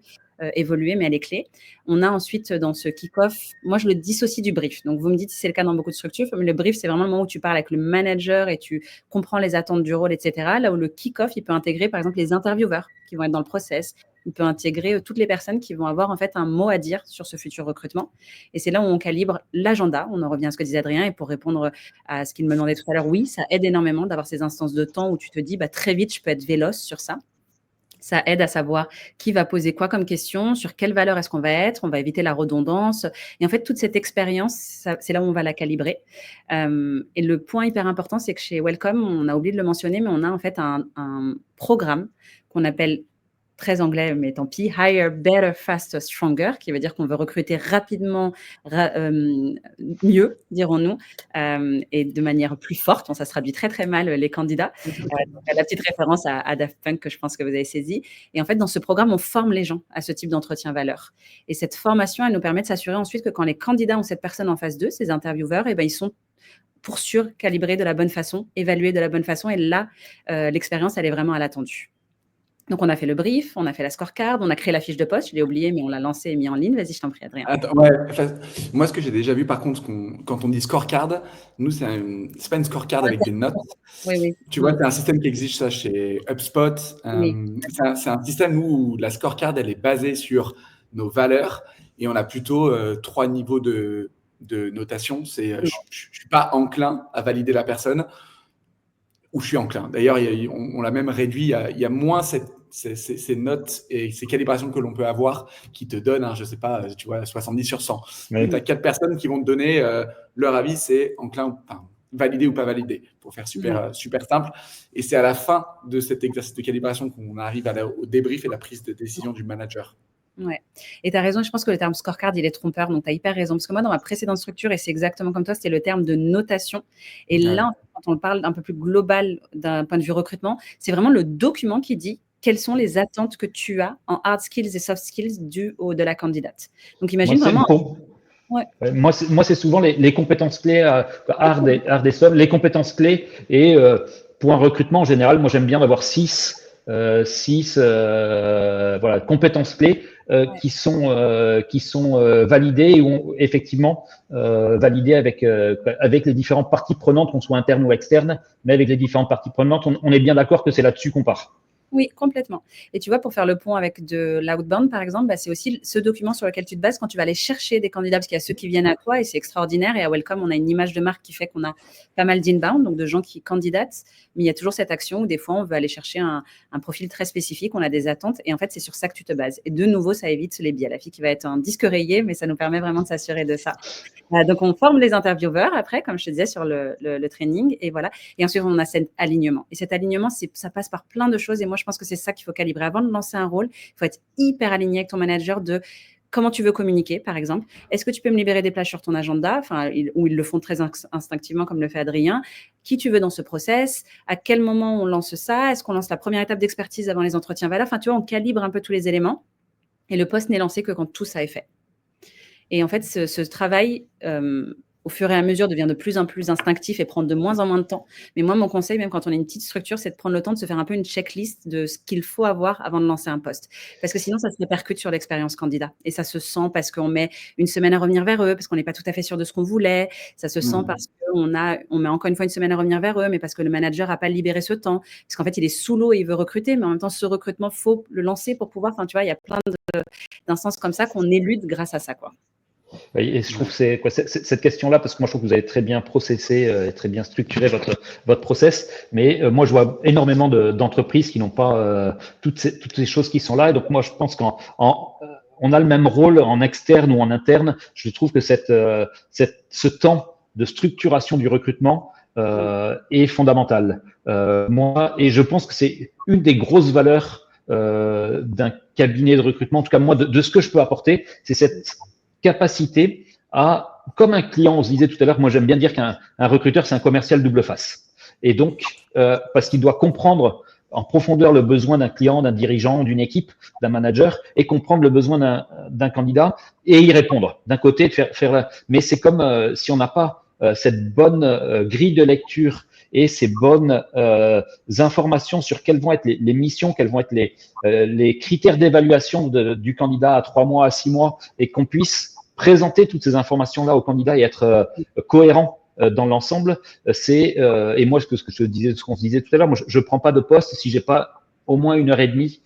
évoluer, mais elle est clé. On a ensuite, dans ce kick-off, moi, je le dissocie du brief. Donc, vous me dites si c'est le cas dans beaucoup de structures, mais le brief, c'est vraiment le moment où tu parles avec le manager et tu comprends les attentes du rôle, etc. Là où le kick-off, il peut intégrer, par exemple, les intervieweurs qui vont être dans le process. Il peut intégrer toutes les personnes qui vont avoir en fait un mot à dire sur ce futur recrutement. Et c'est là où on calibre l'agenda. On en revient à ce que disait Adrien. Et pour répondre à ce qu'il me demandait tout à l'heure, oui, ça aide énormément d'avoir ces instances de temps où tu te dis, très vite, je peux être véloce sur ça. Ça aide à savoir qui va poser quoi comme question, sur quelle valeur est-ce qu'on va être, on va éviter la redondance. Et en fait, toute cette expérience, c'est là où on va la calibrer. Et le point hyper important, c'est que chez Welcome, on a oublié de le mentionner, mais on a en fait un programme qu'on appelle, très anglais, mais tant pis, Hire, Better, Faster, Stronger, qui veut dire qu'on veut recruter rapidement, mieux, dirons-nous, et de manière plus forte. Ça se traduit très, très mal, les candidats. Donc, la petite référence à Daft Punk que je pense que vous avez saisi. Et en fait, dans ce programme, on forme les gens à ce type d'entretien valeur. Et cette formation, elle nous permet de s'assurer ensuite que quand les candidats ont cette personne en face d'eux, ces intervieweurs, ils sont pour sûr calibrés de la bonne façon, évalués de la bonne façon. Et là, l'expérience, elle est vraiment à l'attendu. Donc, on a fait le brief, on a fait la scorecard, on a créé la fiche de poste. Je l'ai oublié, mais on l'a lancée et mis en ligne. Vas-y, je t'en prie, Adrien. Attends, moi, ce que j'ai déjà vu, par contre, quand on dit scorecard, nous, c'est pas une scorecard avec des notes. Oui. Tu vois, c'est un système qui existe ça chez HubSpot. Oui. C'est un système où la scorecard, elle est basée sur nos valeurs et on a plutôt 3 niveaux de notation. C'est je suis pas enclin à valider la personne, ou je suis enclin. D'ailleurs, on l'a même réduit. Il y a moins ces notes et ces calibrations que l'on peut avoir qui te donnent, je ne sais pas, tu vois, 70 sur 100. Oui. Tu as 4 personnes qui vont te donner leur avis, c'est enclin, validé ou pas validé, pour faire super simple. Et c'est à la fin de cet exercice de calibration qu'on arrive au débrief et la prise de décision du manager. Ouais. Et tu as raison, je pense que le terme scorecard, il est trompeur, donc tu as hyper raison. Parce que moi, dans ma précédente structure, et c'est exactement comme toi, c'était le terme de notation. Et là, quand on parle d'un peu plus global d'un point de vue recrutement, c'est vraiment le document qui dit quelles sont les attentes que tu as en hard skills et soft skills de la candidate. Donc, imagine vraiment… Ouais. Moi, c'est souvent les compétences clés, hard et soft, les compétences clés. Et pour un recrutement, en général, moi, j'aime bien avoir six voilà, compétences clés qui sont validées ou effectivement validées avec les différentes parties prenantes, qu'on soit interne ou externe, mais avec les différentes parties prenantes, on est bien d'accord que c'est là-dessus qu'on part. Oui, complètement. Et tu vois, pour faire le pont avec de l'outbound, par exemple, c'est aussi ce document sur lequel tu te bases quand tu vas aller chercher des candidats, parce qu'il y a ceux qui viennent à toi et c'est extraordinaire. Et à Welcome, on a une image de marque qui fait qu'on a pas mal d'inbound, donc de gens qui candidatent. Mais il y a toujours cette action où des fois, on veut aller chercher un profil très spécifique, on a des attentes. Et en fait, c'est sur ça que tu te bases. Et de nouveau, ça évite les biais. La fille qui va être un disque rayé, mais ça nous permet vraiment de s'assurer de ça. Donc, on forme les intervieweurs après, comme je te disais, sur le training. Et voilà. Et ensuite, on a cet alignement. Et cet alignement, ça passe par plein de choses. Et moi, je pense que c'est ça qu'il faut calibrer. Avant de lancer un rôle, il faut être hyper aligné avec ton manager de comment tu veux communiquer, par exemple. Est-ce que tu peux me libérer des plages sur ton agenda, où ils le font très instinctivement, comme le fait Adrien. Qui tu veux dans ce process? À quel moment on lance ça? Est-ce qu'on lance la première étape d'expertise avant les entretiens valeurs? Enfin, tu vois, on calibre un peu tous les éléments. Et le poste n'est lancé que quand tout ça est fait. Et en fait, ce travail, au fur et à mesure, devient de plus en plus instinctif et prend de moins en moins de temps. Mais moi, mon conseil, même quand on a une petite structure, c'est de prendre le temps de se faire un peu une checklist de ce qu'il faut avoir avant de lancer un poste. Parce que sinon, ça se répercute sur l'expérience candidat. Et ça se sent parce qu'on met une semaine à revenir vers eux, parce qu'on n'est pas tout à fait sûr de ce qu'on voulait. Ça se sent parce qu'on met encore une fois une semaine à revenir vers eux, mais parce que le manager n'a pas libéré ce temps. Parce qu'en fait, il est sous l'eau et il veut recruter, mais en même temps, ce recrutement, il faut le lancer pour pouvoir. Enfin, tu vois, il y a plein d'instances comme ça qu'on élude grâce à ça, quoi. Et je trouve que c'est cette question-là, parce que moi je trouve que vous avez très bien processé et très bien structuré votre process, mais moi je vois énormément d'entreprises qui n'ont pas toutes ces choses qui sont là, et donc moi je pense on a le même rôle en externe ou en interne. Je trouve que ce temps de structuration du recrutement est fondamental. Et je pense que c'est une des grosses valeurs d'un cabinet de recrutement, en tout cas moi de ce que je peux apporter, c'est cette capacité à, comme un client, on se disait tout à l'heure, moi j'aime bien dire qu'un recruteur, c'est un commercial double face. Et donc, parce qu'il doit comprendre en profondeur le besoin d'un client, d'un dirigeant, d'une équipe, d'un manager, et comprendre le besoin d'un candidat et y répondre. D'un côté, mais c'est comme si on n'a pas cette bonne grille de lecture et ces bonnes informations sur quelles vont être les missions, quels vont être les critères d'évaluation du candidat à 3 mois, à 6 mois, et qu'on puisse présenter toutes ces informations-là au candidat et être cohérent dans l'ensemble. Et moi, ce qu'on se disait tout à l'heure, moi, je prends pas de poste si j'ai pas au moins 1h30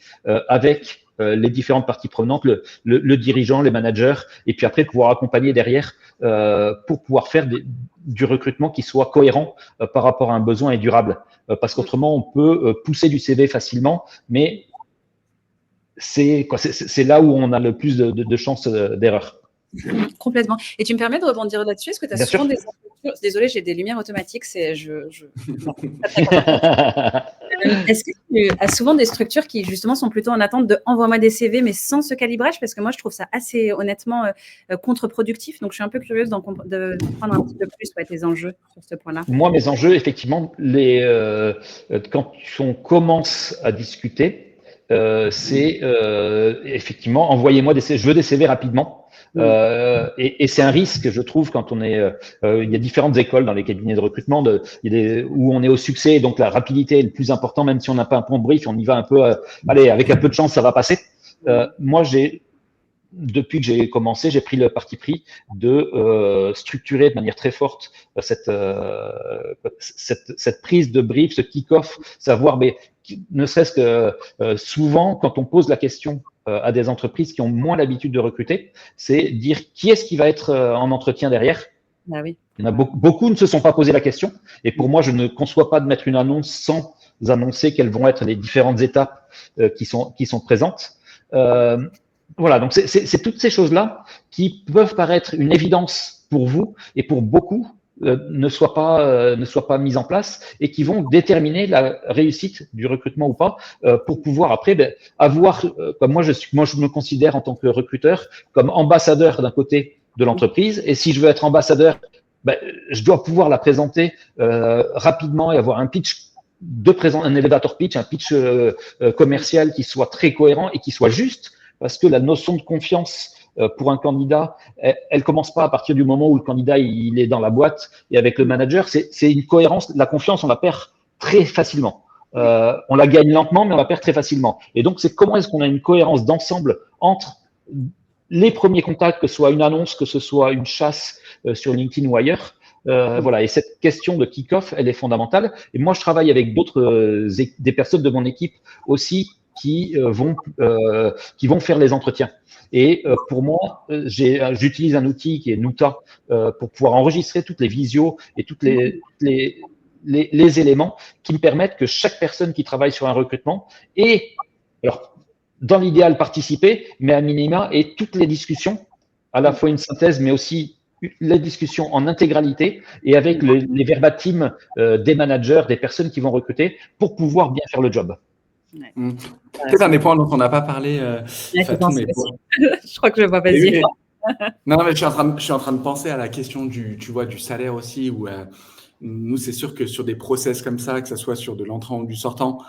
avec les différentes parties prenantes, le dirigeant, les managers, et puis après pouvoir accompagner derrière pour pouvoir faire du recrutement qui soit cohérent par rapport à un besoin et durable. Parce qu'autrement, on peut pousser du CV facilement, mais c'est là où on a le plus de chances d'erreur. Complètement. Et tu me permets de rebondir là-dessus? Est-ce que tu as souvent des structures... Désolée, j'ai des lumières automatiques. Non, est-ce que tu as souvent des structures qui justement sont plutôt en attente de envoie-moi des CV, mais sans ce calibrage? Parce que moi, je trouve ça assez honnêtement contre-productif. Donc, je suis un peu curieuse de prendre un petit peu plus tes enjeux sur ce point-là. Moi, mes enjeux, effectivement, quand on commence à discuter, c'est effectivement envoyez-moi je veux des CV rapidement. Et c'est un risque, je trouve, quand on est. Il y a différentes écoles dans les cabinets de recrutement où on est au succès, et donc la rapidité est le plus important, même si on n'a pas un point de brief, on y va un peu. Allez, avec un peu de chance, ça va passer. Moi, depuis que j'ai commencé, j'ai pris le parti pris de structurer de manière très forte cette prise de brief, ce kick-off, savoir, mais ne serait-ce que souvent, quand on pose la question à des entreprises qui ont moins l'habitude de recruter, c'est dire qui est-ce qui va être en entretien derrière. Ah oui. Il y en a beaucoup ne se sont pas posé la question. Et pour moi, je ne conçois pas de mettre une annonce sans annoncer quelles vont être les différentes étapes qui sont présentes. Voilà, donc c'est toutes ces choses-là qui peuvent paraître une évidence pour vous et pour beaucoup ne soient pas mises en place et qui vont déterminer la réussite du recrutement ou pas pour pouvoir après avoir, comme moi je me considère en tant que recruteur comme ambassadeur d'un côté de l'entreprise, et si je veux être ambassadeur, je dois pouvoir la présenter rapidement et avoir un pitch un elevator pitch, un pitch commercial qui soit très cohérent et qui soit juste. Parce que la notion de confiance pour un candidat, elle commence pas à partir du moment où le candidat il est dans la boîte et avec le manager. C'est une cohérence. La confiance, on la perd très facilement. On la gagne lentement, mais on la perd très facilement. Et donc, c'est comment est-ce qu'on a une cohérence d'ensemble entre les premiers contacts, que ce soit une annonce, que ce soit une chasse sur LinkedIn ou ailleurs. Voilà. Et cette question de kick-off, elle est fondamentale. Et moi, je travaille avec des personnes de mon équipe aussi qui vont faire les entretiens. Et pour moi, j'utilise un outil qui est Nuta pour pouvoir enregistrer toutes les visios et toutes les éléments qui me permettent que chaque personne qui travaille sur un recrutement ait, alors, dans l'idéal, participer, mais à minima, et toutes les discussions, à la fois une synthèse, mais aussi les discussions en intégralité et avec les verbatim des managers, des personnes qui vont recruter pour pouvoir bien faire le job. Ouais. C'est un des points dont on n'a pas parlé. Je crois que je ne vais pas dire. Non, mais je suis en train de penser à la question du salaire aussi, où nous, c'est sûr que sur des process comme ça, que ce soit sur de l'entrant ou du sortant,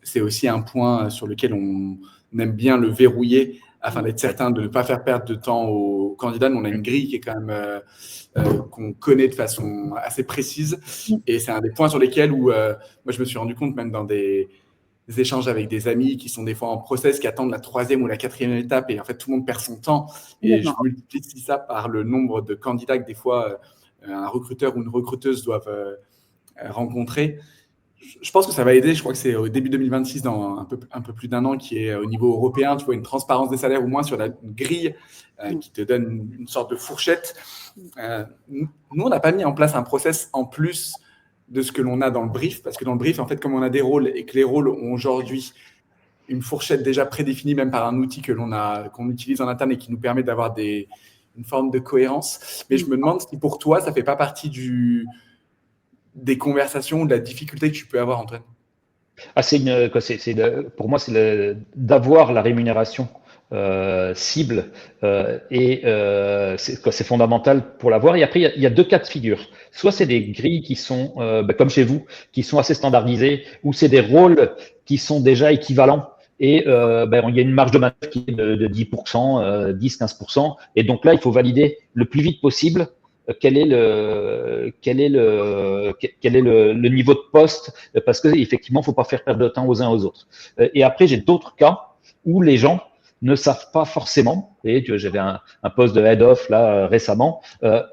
c'est aussi un point sur lequel on aime bien le verrouiller afin d'être certain de ne pas faire perdre de temps aux candidats. Nous, on a une grille qui est quand même qu'on connaît de façon assez précise, et c'est un des points sur lesquels où moi, je me suis rendu compte, même dans des échanges avec des amis qui sont des fois en process, qui attendent la 3e ou la 4e étape, et en fait, tout le monde perd son temps. Et je multiplie ça par le nombre de candidats que des fois un recruteur ou une recruteuse doivent rencontrer. Je pense que ça va aider. Je crois que c'est au début 2026, dans un peu plus d'un an, qui est au niveau européen. Tu vois, une transparence des salaires, au moins sur une grille qui te donne une sorte de fourchette. Nous, on n'a pas mis en place un process en plus de ce que l'on a dans le brief, parce que dans le brief, en fait, comme on a des rôles et que les rôles ont aujourd'hui une fourchette déjà prédéfinie, même par un outil qu'on utilise en interne et qui nous permet d'avoir une forme de cohérence. Mais je me demande si pour toi, ça ne fait pas partie des conversations, de la difficulté que tu peux avoir, Antoine. Pour moi, c'est d'avoir la rémunération cible et c'est fondamental pour l'avoir. Et après, il y a deux cas de figure. Soit c'est des grilles qui sont, comme chez vous, qui sont assez standardisées, ou c'est des rôles qui sont déjà équivalents. Et il y a une marge de manœuvre qui est de 10%, 10-15%. Et donc là, il faut valider le plus vite possible quel est le niveau de poste, parce que effectivement, faut pas faire perdre de temps aux uns aux autres. Et après, j'ai d'autres cas où les gens ne savent pas forcément. Et j'avais un poste de head of là récemment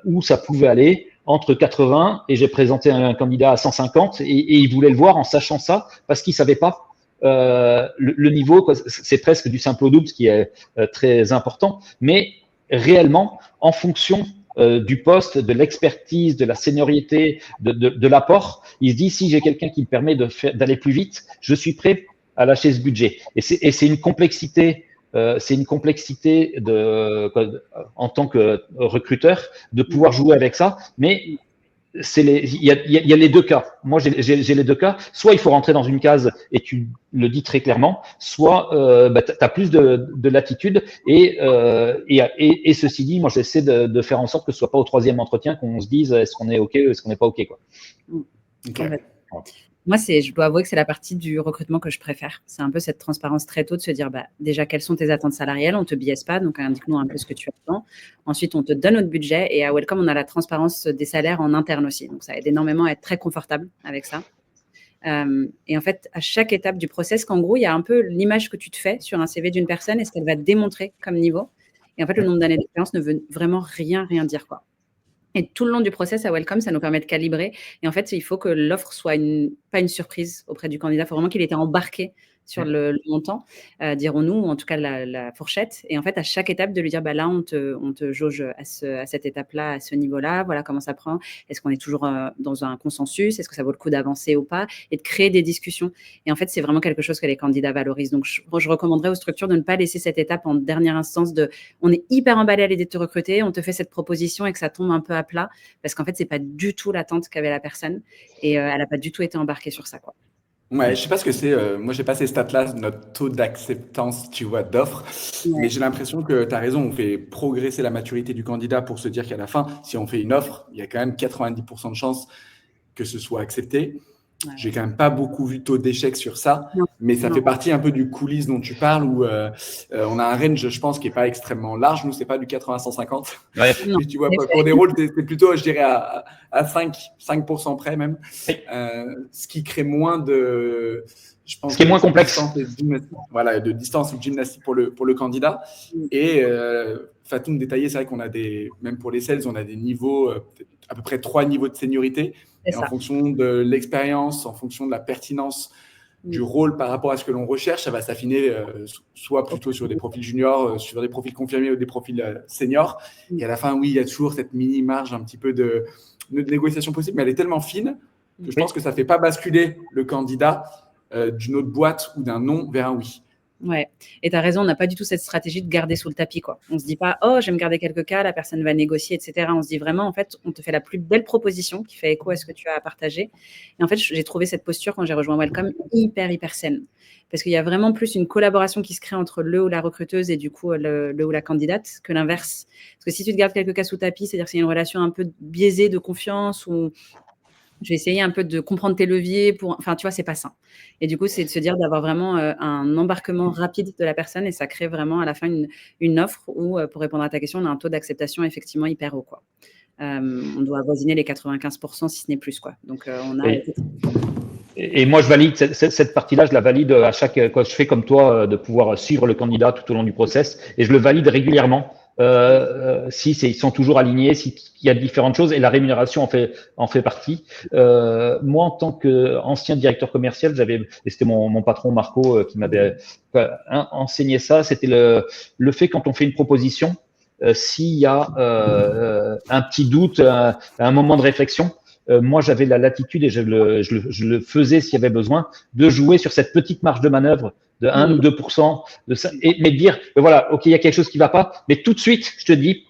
où ça pouvait aller entre 80 et j'ai présenté un candidat à 150 et il voulait le voir en sachant ça parce qu'il savait pas le niveau. C'est presque du simple au double, ce qui est très important. Mais réellement, en fonction du poste, de l'expertise, de la seniorité, de l'apport, il se dit si j'ai quelqu'un qui me permet d'aller plus vite, je suis prêt à lâcher ce budget. Et c'est une complexité. En tant que recruteur, de pouvoir jouer avec ça, mais il y a les deux cas. Moi, j'ai les deux cas. Soit il faut rentrer dans une case et tu le dis très clairement, soit tu as plus de latitude. Et ceci dit, moi, j'essaie de faire en sorte que ce soit pas au 3e entretien qu'on se dise est-ce qu'on est OK ou est-ce qu'on n'est pas OK, quoi. Okay. Moi, je dois avouer que c'est la partie du recrutement que je préfère. C'est un peu cette transparence très tôt de se dire, déjà, quelles sont tes attentes salariales? On ne te biaise pas, donc indique-nous un peu ce que tu attends. Ensuite, on te donne notre budget. Et à Welcome, on a la transparence des salaires en interne aussi. Donc, ça aide énormément à être très confortable avec ça. Et en fait, à chaque étape du process, qu'en gros, il y a un peu l'image que tu te fais sur un CV d'une personne et ce qu'elle va démontrer comme niveau. Et en fait, le nombre d'années d'expérience ne veut vraiment rien dire, quoi. Et tout le long du process à Welcome, ça nous permet de calibrer. Et en fait, il faut que l'offre soit pas une surprise auprès du candidat. Il faut vraiment qu'il ait été embarqué sur le montant, dirons-nous, ou en tout cas la fourchette. Et en fait, à chaque étape, de lui dire, là, on te jauge à cette étape-là, à ce niveau-là, voilà comment ça prend. Est-ce qu'on est toujours dans un consensus? Est-ce que ça vaut le coup d'avancer ou pas? Et de créer des discussions. Et en fait, c'est vraiment quelque chose que les candidats valorisent. Donc, je recommanderais aux structures de ne pas laisser cette étape en dernière instance on est hyper emballé à l'idée de te recruter, on te fait cette proposition et que ça tombe un peu à plat, parce qu'en fait, c'est pas du tout l'attente qu'avait la personne et elle n'a pas du tout été embarquée sur ça, quoi. Ouais, je sais pas ce que c'est. Moi, j'ai pas ces stats-là, notre taux d'acceptance, tu vois, d'offres. Ouais. Mais j'ai l'impression que tu as raison. On fait progresser la maturité du candidat pour se dire qu'à la fin, si on fait une offre, il y a quand même 90% de chances que ce soit accepté. Ouais. J'ai quand même pas beaucoup vu de taux d'échec sur ça, Non. mais ça Non. fait partie un peu du coulisses dont tu parles où on a un range, je pense, qui est pas extrêmement large. Nous, c'est pas du 80-150. Ouais. Non, Mais tu vois, en effet. pour des rôles, c'est plutôt, je dirais, à 5% près même. Oui. Ce qui crée moins de, je pense, Ce qui est moins complexe. distance et de gymnastique, voilà, de distance ou de gymnastique pour le candidat. Et Fatoum détaillé, c'est vrai qu'on a même pour les sales, on a des niveaux, à peu près 3 niveaux de seniorité. C'est Et en ça. fonction de l'expérience, en fonction de la pertinence du rôle par rapport à ce que l'on recherche, ça va s'affiner soit plutôt sur des profils juniors, sur des profils confirmés ou des profils seniors. Et à la fin, oui, il y a toujours cette mini marge un petit peu de négociation possible, mais elle est tellement fine que je pense que ça ne fait pas basculer le candidat d'une autre boîte ou d'un non vers un oui. Ouais, et tu as raison, on n'a pas du tout cette stratégie de garder sous le tapis, quoi. On se dit pas, oh, je vais me garder quelques cas, la personne va négocier, etc. On se dit vraiment, en fait, on te fait la plus belle proposition qui fait écho à ce que tu as à partager. Et en fait, j'ai trouvé cette posture quand j'ai rejoint Welcome hyper saine. Parce qu'il y a vraiment plus une collaboration qui se crée entre le ou la recruteuse et du coup le ou la candidate que l'inverse. Parce que si tu te gardes quelques cas sous le tapis, c'est-à-dire que c'est une relation un peu biaisée de confiance ou je vais essayer un peu de comprendre tes leviers enfin, tu vois, c'est pas sain. Et du coup, c'est de se dire d'avoir vraiment un embarquement rapide de la personne et ça crée vraiment à la fin une offre où, pour répondre à ta question, on a un taux d'acceptation effectivement hyper haut, quoi. On doit avoisiner les 95% si ce n'est plus, quoi. Donc, on a… Et moi, je valide cette partie-là, je la valide à quand je fais comme toi, de pouvoir suivre le candidat tout au long du process, et je le valide régulièrement. Si ils sont toujours alignés, s'il y a différentes choses, et la rémunération en fait partie. Moi, en tant qu'ancien directeur commercial, et c'était mon patron Marco qui m'avait enseigné ça, c'était le fait quand on fait une proposition, s'il y a un petit doute, un moment de réflexion, moi, j'avais la latitude et je le faisais s'il y avait besoin de jouer sur cette petite marge de manœuvre de 1 ou 2%, mais dire, voilà, ok, il y a quelque chose qui va pas, mais tout de suite, je te dis,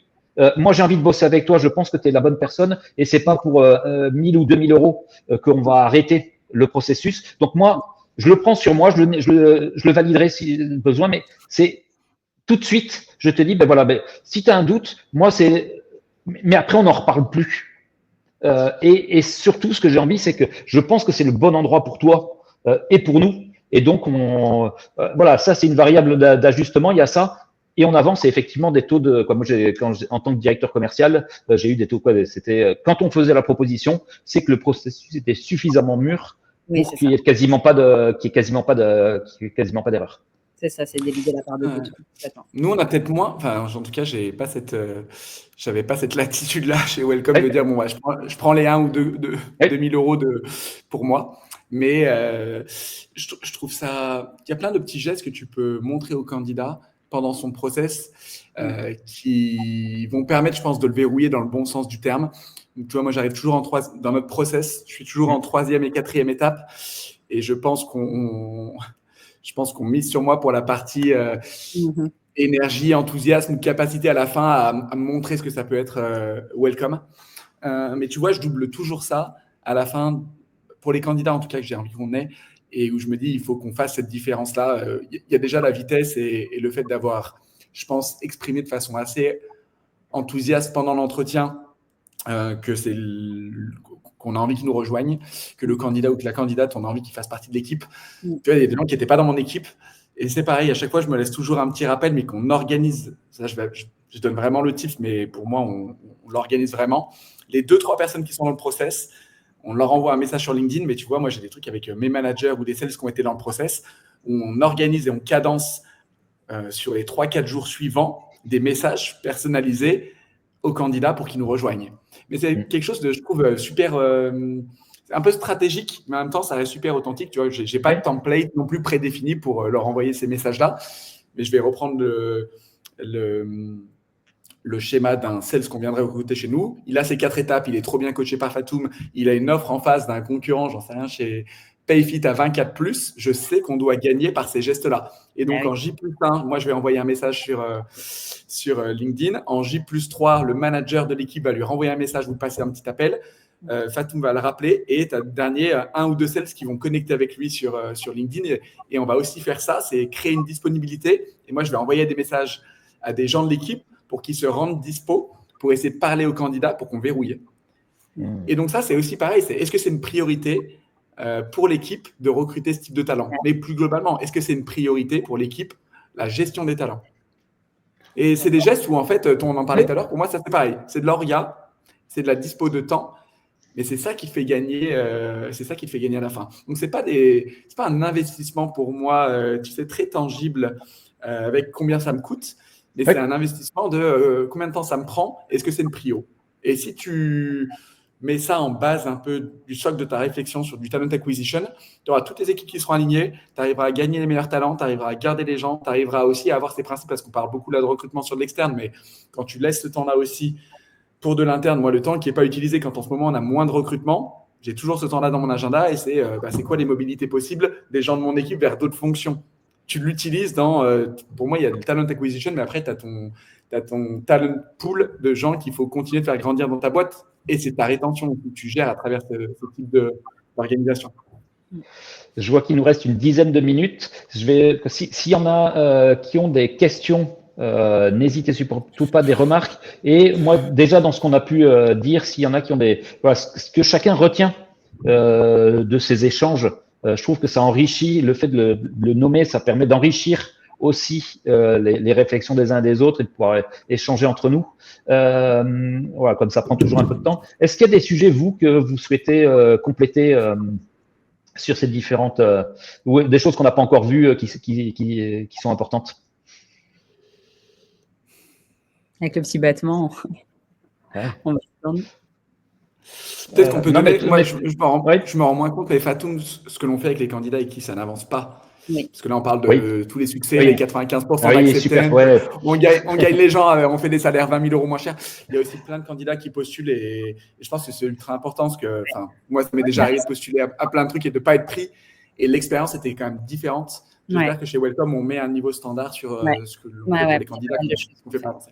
moi, j'ai envie de bosser avec toi, je pense que tu es la bonne personne et c'est pas pour 1000 ou 2000 euros qu'on va arrêter le processus. Donc, moi, je le prends sur moi, je le validerai si besoin, mais c'est tout de suite, je te dis, ben voilà, si tu as un doute, moi, mais après, on n'en reparle plus. Et surtout, ce que j'ai envie, c'est que je pense que c'est le bon endroit pour toi et pour nous. Et donc, voilà, ça, c'est une variable d'ajustement. Il y a ça. Et on avance. Et effectivement, des taux de, moi, en tant que directeur commercial, j'ai eu des taux, c'était, quand on faisait la proposition, c'est que le processus était suffisamment mûr pour qu'il n'y ait quasiment pas d'erreur. C'est ça, c'est délié la part de tout. Nous, on a peut-être moins, enfin, en tout cas, j'avais pas cette latitude-là chez Welcome de dire, bon, je prends les 1 ou 2000 euros pour moi. Mais je trouve ça, il y a plein de petits gestes que tu peux montrer au candidat pendant son process qui vont permettre, je pense, de le verrouiller dans le bon sens du terme. Donc, tu vois, moi, j'arrive toujours dans notre process, je suis toujours en 3e et 4e étape. Et je pense qu'on mise sur moi pour la partie énergie, enthousiasme, capacité à la fin à montrer ce que ça peut être Welcome. Mais tu vois, je double toujours ça à la fin, pour les candidats en tout cas que j'ai envie qu'on ait, et où je me dis, il faut qu'on fasse cette différence-là. Il y a déjà la vitesse et le fait d'avoir, je pense, exprimé de façon assez enthousiaste pendant l'entretien qu'on a envie qu'ils nous rejoignent, que le candidat ou que la candidate, on a envie qu'il fasse partie de l'équipe. Tu vois, il y a des gens qui n'étaient pas dans mon équipe. Et c'est pareil, à chaque fois, je me laisse toujours un petit rappel, mais qu'on organise. Ça, je donne vraiment le tip, mais pour moi, on l'organise vraiment. Les 2-3 personnes qui sont dans le process, on leur envoie un message sur LinkedIn. Mais tu vois, moi, j'ai des trucs avec mes managers ou des sales qui ont été dans le process, où on organise et on cadence sur les 3-4 jours suivants des messages personnalisés aux candidats pour qu'ils nous rejoignent. Mais c'est quelque chose de, je trouve, super, un peu stratégique, mais en même temps, ça reste super authentique. Tu vois, j'ai pas de template non plus prédéfini pour leur envoyer ces messages-là, mais je vais reprendre le schéma d'un sales qu'on viendrait recruter chez nous. Il a ses 4 étapes, il est trop bien coaché par Fatoum, il a une offre en face d'un concurrent, j'en sais rien, chez Payfit à 24+, je sais qu'on doit gagner par ces gestes-là. Et donc, en J+1, moi, je vais envoyer un message sur LinkedIn. En J+3, le manager de l'équipe va lui renvoyer un message, vous passez un petit appel. Fatoum va le rappeler et tu as dernier 1 ou 2 sales qui vont connecter avec lui sur LinkedIn. Et on va aussi faire ça, c'est créer une disponibilité. Et moi, je vais envoyer des messages à des gens de l'équipe pour qu'ils se rendent dispo pour essayer de parler aux candidats pour qu'on verrouille. Et donc ça, c'est aussi pareil. Est-ce que c'est une priorité pour l'équipe de recruter ce type de talent? Mais plus globalement, est-ce que c'est une priorité pour l'équipe, la gestion des talents? Et c'est des gestes où, en fait, on en parlait tout à l'heure, pour moi, ça c'est pareil. C'est de l'orga, c'est de la dispo de temps, mais c'est ça qui fait gagner, à la fin. Donc, c'est pas un investissement pour moi, tu sais, très tangible avec combien ça me coûte, mais c'est un investissement de combien de temps ça me prend, est-ce que c'est une prio? Et si tu mets ça en base un peu du socle de ta réflexion sur du talent acquisition, tu auras toutes les équipes qui seront alignées, tu arriveras à gagner les meilleurs talents, tu arriveras à garder les gens, tu arriveras aussi à avoir ces principes, parce qu'on parle beaucoup là de recrutement sur de l'externe, mais quand tu laisses ce temps-là aussi pour de l'interne, moi, le temps qui n'est pas utilisé quand en ce moment on a moins de recrutement, j'ai toujours ce temps-là dans mon agenda et c'est quoi les mobilités possibles des gens de mon équipe vers d'autres fonctions. Tu l'utilises dans, pour moi, il y a le talent acquisition, mais après, tu as ton talent pool de gens qu'il faut continuer de faire grandir dans ta boîte et c'est ta rétention que tu gères à travers ce type d'organisation. Je vois qu'il nous reste une dizaine de minutes. S'il y en a qui ont des questions, n'hésitez surtout pas, des remarques. Et moi, déjà dans ce qu'on a pu dire, s'il y en a qui ont ce que chacun retient de ces échanges, je trouve que ça enrichit, le fait de le nommer, ça permet d'enrichir aussi les réflexions des uns et des autres et de pouvoir échanger entre nous. Comme ça prend toujours un peu de temps. Est-ce qu'il y a des sujets, vous, que vous souhaitez compléter sur ces différentes ou des choses qu'on n'a pas encore vues qui sont importantes? Avec le petit battement, on va se tourner. Peut-être qu'on peut donner. Moi, je me rends moins compte, mais Fatoum, ce que l'on fait avec les candidats avec qui ça n'avance pas. Oui. Parce que là, on parle de tous les succès, les 95% d'acceptance. On gagne les gens, on fait des salaires 20 000 € moins chers. Il y a aussi plein de candidats qui postulent et je pense que c'est ultra important parce que moi, ça m'est déjà arrivé de postuler à plein de trucs et de ne pas être pris. Et l'expérience était quand même différente. J'espère que chez Welcome, on met un niveau standard sur ce que l'on fait pour les candidats qui ne fait pas avancer.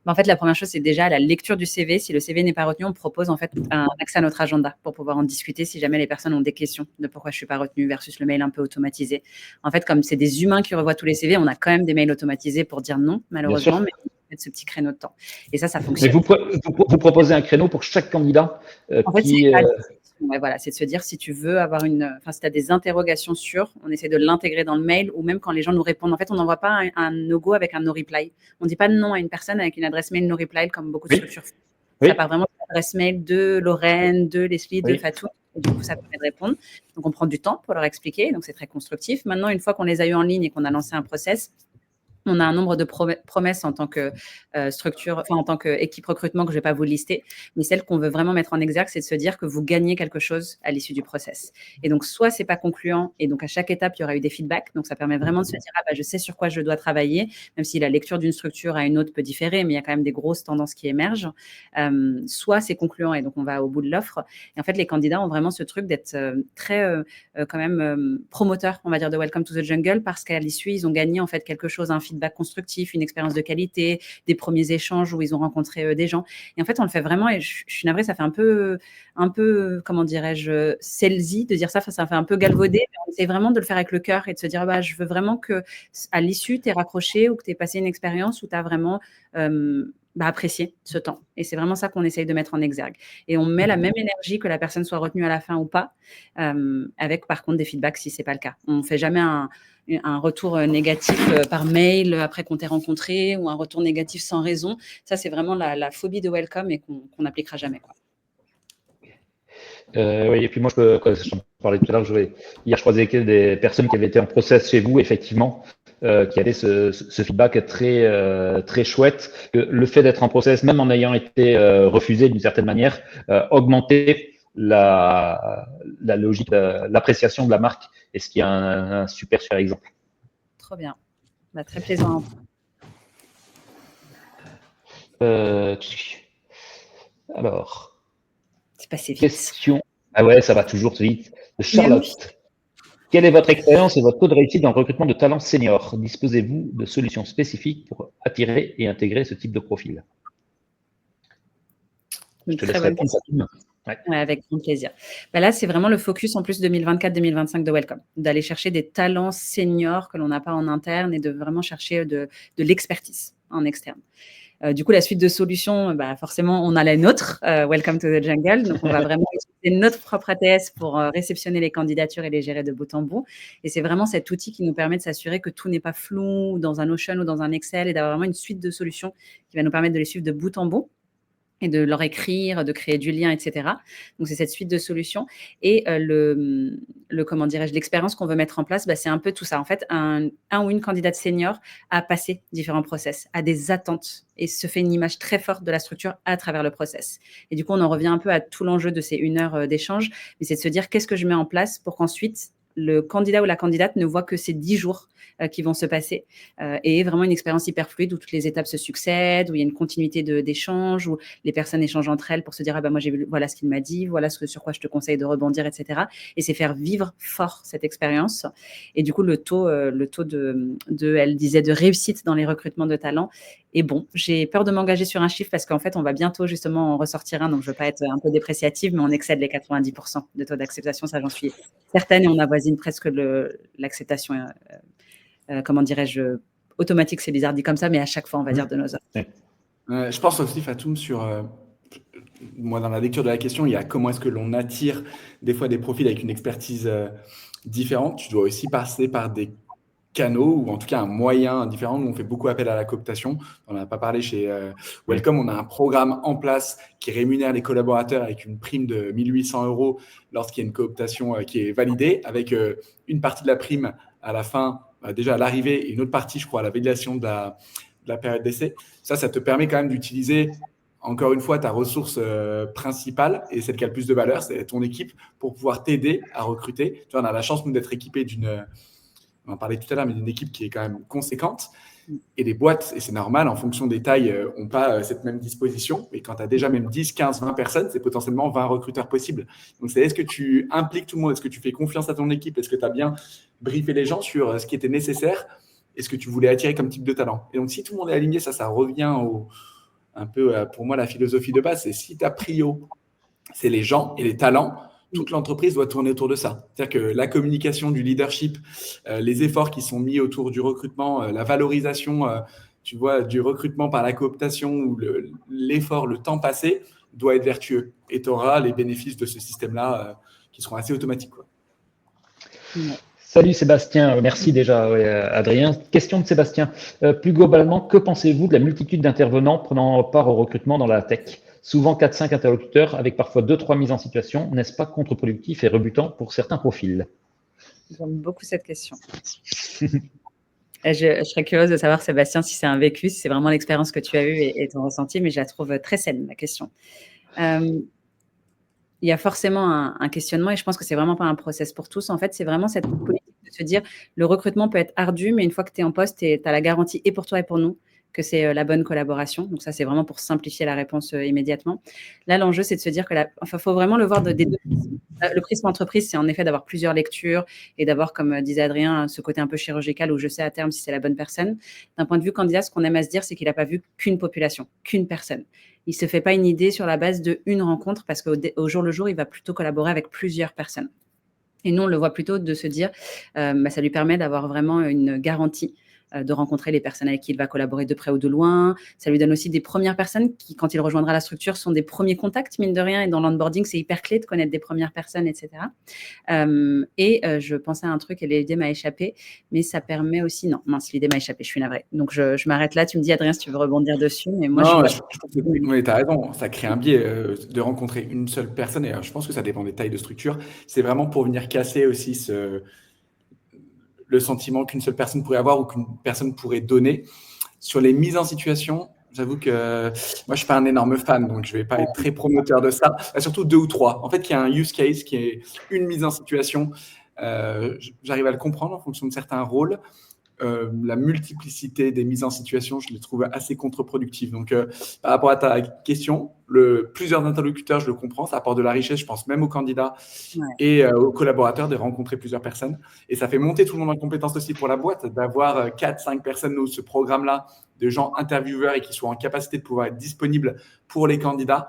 En fait, la première chose, c'est déjà la lecture du CV. Si le CV n'est pas retenu, on propose en fait un accès à notre agenda pour pouvoir en discuter si jamais les personnes ont des questions de pourquoi je ne suis pas retenue versus le mail un peu automatisé. En fait, comme c'est des humains qui revoient tous les CV, on a quand même des mails automatisés pour dire non, malheureusement, mais on fait ce petit créneau de temps. Et ça fonctionne. Mais vous proposez un créneau pour chaque candidat en fait, c'est de se dire si tu veux avoir si tu as des interrogations on essaie de l'intégrer dans le mail ou même quand les gens nous répondent. En fait, on n'envoie pas un no-go avec un no-reply. On ne dit pas non à une personne avec une adresse mail no-reply comme beaucoup de structures font. Ça part vraiment de l'adresse mail de Lorraine, de Leslie, de Fatou. Et du coup, ça permet de répondre. Donc, on prend du temps pour leur expliquer. Donc, c'est très constructif. Maintenant, une fois qu'on les a eu en ligne et qu'on a lancé un process, on a un nombre de promesses en tant que structure, en tant qu'équipe recrutement que je ne vais pas vous lister, mais celle qu'on veut vraiment mettre en exergue, c'est de se dire que vous gagnez quelque chose à l'issue du process. Et donc, soit ce n'est pas concluant, et donc à chaque étape, il y aura eu des feedbacks. Donc, ça permet vraiment de se dire, je sais sur quoi je dois travailler, même si la lecture d'une structure à une autre peut différer, mais il y a quand même des grosses tendances qui émergent. Soit c'est concluant, et donc on va au bout de l'offre. Et en fait, les candidats ont vraiment ce truc d'être très quand même promoteurs, on va dire, de Welcome to the Jungle, parce qu'à l'issue, ils ont gagné en fait quelque chose, un feedback constructif, une expérience de qualité, des premiers échanges où ils ont rencontré des gens. Et en fait, on le fait vraiment, et je suis navrée, ça fait un peu, comment dirais-je, salesy de dire ça, ça fait un peu galvaudé, mais on essaie vraiment de le faire avec le cœur et de se dire, je veux vraiment qu'à l'issue, tu aies raccroché ou que tu aies passé une expérience où tu as vraiment apprécier ce temps. Et c'est vraiment ça qu'on essaye de mettre en exergue. Et on met la même énergie que la personne soit retenue à la fin ou pas, avec par contre des feedbacks si ce n'est pas le cas. On ne fait jamais un retour négatif par mail après qu'on t'ait rencontré ou un retour négatif sans raison. Ça, c'est vraiment la phobie de Welcome et qu'on n'appliquera jamais, quoi. Et puis moi, j'en parlais tout à l'heure, hier, je croisais des personnes qui avaient été en process chez vous, effectivement, qui avaient ce feedback très chouette. Le fait d'être en process, même en ayant été refusé d'une certaine manière, augmentait la logique, l'appréciation de la marque, et ce qui est un super exemple. Trop bien. Très plaisant. Alors, c'est passé vite. Question. Ah ouais, ça va toujours vite. Charlotte, quelle est votre expérience et votre taux de réussite dans le recrutement de talents seniors? Disposez-vous de solutions spécifiques pour attirer et intégrer ce type de profil? Je te laisse répondre. Ouais, avec grand plaisir. Là, c'est vraiment le focus en plus 2024-2025 de Welcome, d'aller chercher des talents seniors que l'on n'a pas en interne et de vraiment chercher de l'expertise en externe. Du coup, la suite de solutions, forcément, on a la nôtre, Welcome to the Jungle. Donc, on va vraiment utiliser notre propre ATS pour réceptionner les candidatures et les gérer de bout en bout. Et c'est vraiment cet outil qui nous permet de s'assurer que tout n'est pas flou dans un Notion ou dans un Excel et d'avoir vraiment une suite de solutions qui va nous permettre de les suivre de bout en bout et de leur écrire, de créer du lien, etc. Donc, c'est cette suite de solutions. Et comment dirais-je, l'expérience qu'on veut mettre en place, c'est un peu tout ça. En fait, un ou une candidate senior a passé différents process, a des attentes et se fait une image très forte de la structure à travers le process. Et du coup, on en revient un peu à tout l'enjeu de ces 1 heure d'échange, mais c'est de se dire qu'est-ce que je mets en place pour qu'ensuite, le candidat ou la candidate ne voit que ces 10 jours qui vont se passer et vraiment une expérience hyper fluide où toutes les étapes se succèdent, où il y a une continuité d'échange, où les personnes échangent entre elles pour se dire moi j'ai vu, voilà ce qu'il m'a dit, voilà sur quoi je te conseille de rebondir, etc. Et c'est faire vivre fort cette expérience. Et du coup, le taux elle disait, de réussite dans les recrutements de talents est bon. J'ai peur de m'engager sur un chiffre parce qu'en fait, on va bientôt justement en ressortir un, donc je ne veux pas être un peu dépréciative, mais on excède les 90% de taux d'acceptation, ça j'en suis certaine, et on avoisine presque l'acceptation, comment dirais-je, automatique, c'est bizarre dit comme ça, mais à chaque fois, on va dire, de nos offres. Je pense aussi, Fatoum, moi, dans la lecture de la question, il y a comment est-ce que l'on attire des fois des profils avec une expertise différente. Tu dois aussi passer par des canaux, ou en tout cas un moyen différent. Nous, on fait beaucoup appel à la cooptation. On n'en a pas parlé chez Welcome. On a un programme en place qui rémunère les collaborateurs avec une prime de 1 800 € lorsqu'il y a une cooptation qui est validée, avec une partie de la prime à la fin, déjà à l'arrivée, et une autre partie, je crois, à la validation de la période d'essai. Ça te permet quand même d'utiliser, encore une fois, ta ressource principale et celle qui a le plus de valeur, c'est ton équipe, pour pouvoir t'aider à recruter. Tu vois, on a la chance, nous, d'être équipés on en parlait tout à l'heure, mais d'une équipe qui est quand même conséquente. Et les boîtes, et c'est normal, en fonction des tailles, n'ont pas cette même disposition. Et quand tu as déjà même 10, 15, 20 personnes, c'est potentiellement 20 recruteurs possibles. Donc, est-ce que tu impliques tout le monde? Est-ce que tu fais confiance à ton équipe? Est-ce que tu as bien briefé les gens sur ce qui était nécessaire? Est-ce que tu voulais attirer comme type de talent? Et donc, si tout le monde est aligné, ça revient un peu, pour moi, la philosophie de base. C'est si ta prio, c'est les gens et les talents, toute l'entreprise doit tourner autour de ça. C'est-à-dire que la communication, du leadership, les efforts qui sont mis autour du recrutement, la valorisation, tu vois, du recrutement par la cooptation, ou l'effort, le temps passé, doit être vertueux. Et tu auras les bénéfices de ce système-là qui seront assez automatiques, quoi. Salut Sébastien, merci déjà Adrien. Question de Sébastien. Plus globalement, que pensez-vous de la multitude d'intervenants prenant part au recrutement dans la tech? Souvent 4-5 interlocuteurs avec parfois 2-3 mises en situation. N'est-ce pas contre-productif et rebutant pour certains profils? J'aime beaucoup cette question. Je serais curieuse de savoir, Sébastien, si c'est un vécu, si c'est vraiment l'expérience que tu as eue et ton ressenti, mais je la trouve très saine, la question. Il y a forcément un questionnement, et je pense que c'est vraiment pas un process pour tous. En fait, c'est vraiment cette politique de se dire, le recrutement peut être ardu, mais une fois que tu es en poste, tu as la garantie, et pour toi et pour nous, que c'est la bonne collaboration. Donc ça, c'est vraiment pour simplifier la réponse immédiatement. Là, l'enjeu, c'est de se dire que faut vraiment le voir des deux prismes. Le prisme entreprise, c'est en effet d'avoir plusieurs lectures et d'avoir, comme disait Adrien, ce côté un peu chirurgical où je sais à terme si c'est la bonne personne. D'un point de vue candidat, ce qu'on aime à se dire, c'est qu'il n'a pas vu qu'une population, qu'une personne. Il ne se fait pas une idée sur la base d'une rencontre, parce qu'au jour le jour, il va plutôt collaborer avec plusieurs personnes. Et nous, on le voit plutôt de se dire, ça lui permet d'avoir vraiment une garantie de rencontrer les personnes avec qui il va collaborer de près ou de loin. Ça lui donne aussi des premières personnes qui, quand il rejoindra la structure, sont des premiers contacts, mine de rien. Et dans l'onboarding, c'est hyper clé de connaître des premières personnes, etc. Je pensais à un truc et l'idée m'a échappé, mais ça permet aussi… Non, mince, l'idée m'a échappé, je suis navrée. Donc, je m'arrête là. Tu me dis, Adrien, si tu veux rebondir dessus. Mais moi, oui, tu as raison. Ça crée un biais de rencontrer une seule personne. Et je pense que ça dépend des tailles de structure. C'est vraiment pour venir casser aussi le sentiment qu'une seule personne pourrait avoir ou qu'une personne pourrait donner. Sur les mises en situation, j'avoue que moi, je ne suis pas un énorme fan, donc je ne vais pas être très promoteur de ça. Surtout 2 ou 3. En fait, il y a un use case qui est une mise en situation. J'arrive à le comprendre en fonction de certains rôles. La multiplicité des mises en situation, je les trouve assez contre-productives. Donc, par rapport à ta question, plusieurs interlocuteurs, je le comprends, ça apporte de la richesse, je pense même aux candidats et aux collaborateurs de rencontrer plusieurs personnes. Et ça fait monter tout le monde en compétence aussi pour la boîte, d'avoir 4-5 personnes dans ce programme-là, de gens intervieweurs et qui soient en capacité de pouvoir être disponibles pour les candidats.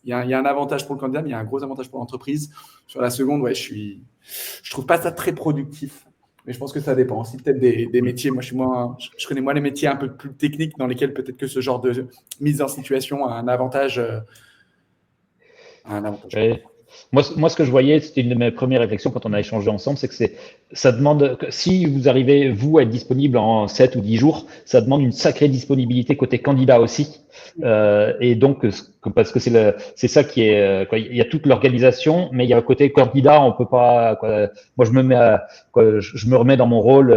Il y a un avantage pour le candidat, mais il y a un gros avantage pour l'entreprise. Sur la seconde, je trouve pas ça très productif. Mais je pense que ça dépend aussi peut-être des métiers. Moi, je connais moins les métiers un peu plus techniques dans lesquels peut-être que ce genre de mise en situation a un avantage. Ouais. Moi, ce que je voyais, c'était une de mes premières réflexions quand on a échangé ensemble, c'est que ça demande, si vous arrivez, vous, à être disponible en 7 ou 10 jours, ça demande une sacrée disponibilité côté candidat aussi. Et donc, parce que c'est ça qui est, quoi, il y a toute l'organisation, mais il y a le côté candidat, on peut pas, quoi, moi, je me remets dans mon rôle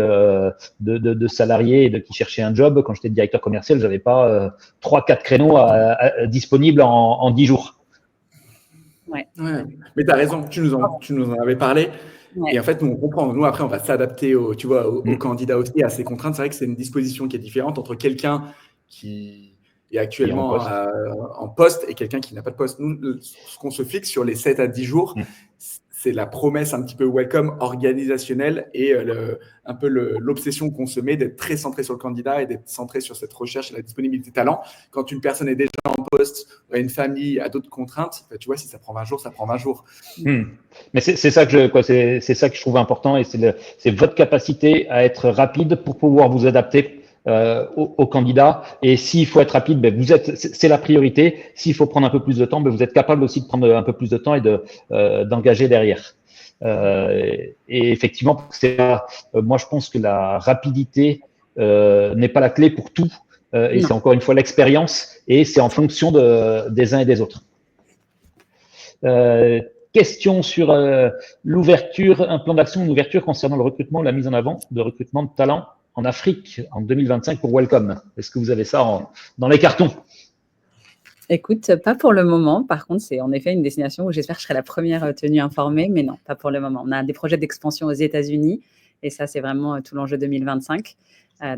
de salarié et de qui cherchait un job. Quand j'étais directeur commercial, j'avais pas 3-4 créneaux disponibles en 10 jours. Ouais. Mais tu as raison, tu nous en avais parlé. Ouais. Et en fait, nous, on comprend. Nous, après, on va s'adapter aux candidats aussi, à ces contraintes. C'est vrai que c'est une disposition qui est différente entre quelqu'un qui est actuellement en poste et quelqu'un qui n'a pas de poste. Nous, ce qu'on se fixe sur les 7 à 10 jours, c'est la promesse un petit peu welcome organisationnelle et un peu l'obsession qu'on se met d'être très centré sur le candidat et d'être centré sur cette recherche et la disponibilité de talent. Quand une personne est déjà en poste, a une famille, a d'autres contraintes, tu vois, si ça prend 20 jours, ça prend 20 jours. Mais c'est ça que c'est ça que je trouve important et c'est votre capacité à être rapide pour pouvoir vous adapter aux candidats. Et s'il faut être rapide, ben c'est la priorité. S'il faut prendre un peu plus de temps, ben vous êtes capable aussi de prendre un peu plus de temps et d'engager derrière. Et effectivement, moi je pense que la rapidité n'est pas la clé pour tout. Et c'est encore une fois l'expérience et c'est en fonction des uns et des autres. Question sur l'ouverture, un plan d'action, une ouverture concernant le recrutement, la mise en avant de recrutement de talents en Afrique en 2025 pour Welcome. Est-ce que vous avez ça dans les cartons? Écoute, pas pour le moment. Par contre, c'est en effet une destination où j'espère que je serai la première tenue informée, mais non, pas pour le moment. On a des projets d'expansion aux États-Unis et ça, c'est vraiment tout l'enjeu 2025.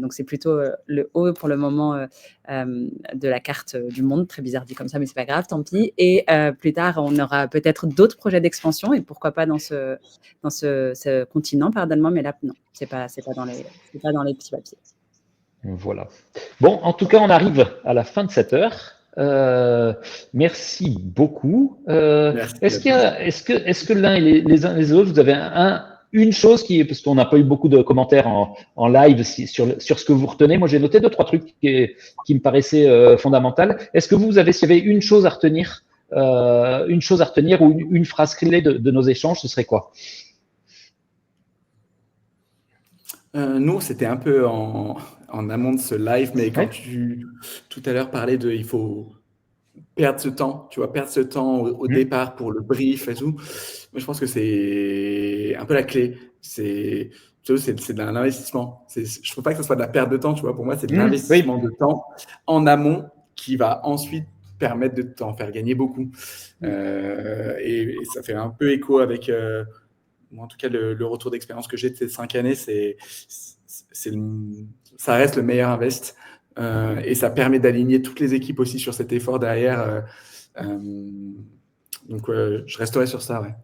Donc, c'est plutôt le haut pour le moment de la carte du monde. Très bizarre dit comme ça, mais c'est pas grave, tant pis. Et plus tard, on aura peut-être d'autres projets d'expansion et pourquoi pas dans ce continent, pardonne-moi, mais là, non, c'est pas dans les petits papiers. Voilà. Bon, en tout cas, on arrive à la fin de cette heure. Merci beaucoup. Merci. Est-ce que l'un et les uns et les autres, vous avez une chose parce qu'on n'a pas eu beaucoup de commentaires en live sur ce que vous retenez. Moi, j'ai noté 2-3 trucs qui me paraissaient fondamentaux. Est-ce que s'il y avait une chose à retenir ou une phrase clé de nos échanges, ce serait quoi? Nous, c'était un peu en amont de ce live, mais quand tu tout à l'heure parlais il faut perdre ce temps, tu vois, perdre ce temps au départ pour le brief et tout. Moi, je pense que c'est un peu la clé. C'est de l'investissement. Je ne trouve pas que ce soit de la perte de temps, tu vois. Pour moi, c'est de l'investissement de temps en amont qui va ensuite permettre de t'en faire gagner beaucoup. Et ça fait un peu écho avec, moi, en tout cas, le retour d'expérience que j'ai de ces 5 années, ça reste le meilleur invest. Et ça permet d'aligner toutes les équipes aussi sur cet effort derrière. Donc, je resterai sur ça. Ouais.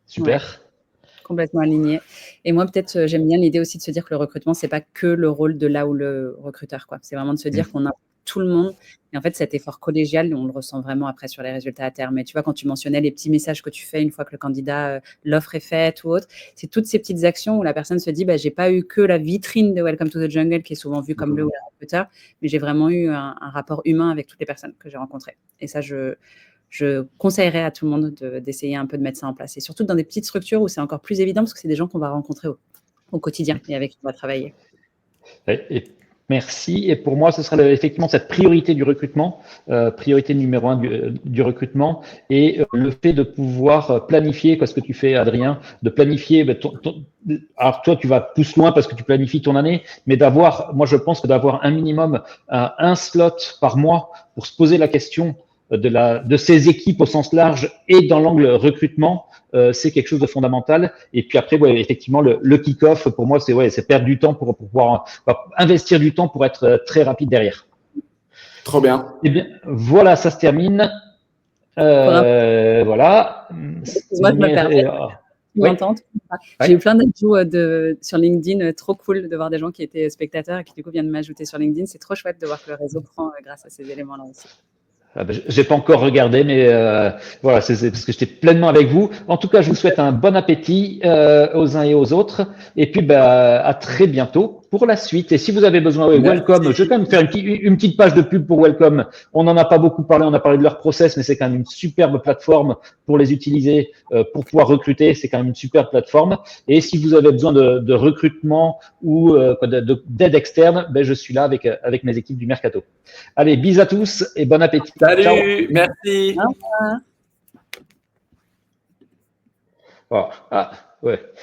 Super. Ouais, complètement aligné. Et moi, peut-être, j'aime bien l'idée aussi de se dire que le recrutement, c'est pas que le rôle de là ou le recruteur, quoi. C'est vraiment de se dire qu'on a tout le monde. Et en fait, cet effort collégial, on le ressent vraiment après sur les résultats à terme. Et tu vois, quand tu mentionnais les petits messages que tu fais une fois que le candidat, l'offre est faite ou autre, c'est toutes ces petites actions où la personne se dit, j'ai pas eu que la vitrine de Welcome to the Jungle qui est souvent vue comme le ou la recruteur, mais j'ai vraiment eu un rapport humain avec toutes les personnes que j'ai rencontrées. Et ça, je conseillerais à tout le monde d'essayer un peu de mettre ça en place. Et surtout dans des petites structures où c'est encore plus évident parce que c'est des gens qu'on va rencontrer au quotidien et avec qui on va travailler. Et merci. Et pour moi, ce sera effectivement cette priorité du recrutement, priorité numéro 1 du recrutement et le fait de pouvoir planifier, ce que tu fais, Adrien, de planifier. Alors toi, tu vas plus loin parce que tu planifies ton année, mais moi, je pense que d'avoir un minimum, un slot par mois pour se poser la question de ces équipes au sens large et dans l'angle recrutement, c'est quelque chose de fondamental. Et puis après, effectivement, le kick-off, pour moi, c'est perdre du temps pour pouvoir investir du temps pour être très rapide derrière. Trop bien. Eh bien, voilà, ça se termine. Voilà. Moi, je me permets. Tu m'entends? J'ai eu plein d'ajouts sur LinkedIn, trop cool de voir des gens qui étaient spectateurs et qui du coup viennent m'ajouter sur LinkedIn. C'est trop chouette de voir que le réseau prend grâce à ces éléments-là aussi. J'ai pas encore regardé, mais voilà, c'est parce que j'étais pleinement avec vous. En tout cas, je vous souhaite un bon appétit aux uns et aux autres. Et puis, à très bientôt pour la suite. Et si vous avez besoin, Welcome, je vais quand même faire une petite page de pub pour Welcome. On n'en a pas beaucoup parlé, on a parlé de leur process, mais c'est quand même une superbe plateforme pour les utiliser, pour pouvoir recruter. C'est quand même une superbe plateforme. Et si vous avez besoin de recrutement ou d'aide externe, je suis là avec mes équipes du Mercato. Allez, bis à tous et bon appétit. Salut, ciao. merci. Au revoir. Oh, ah, ouais.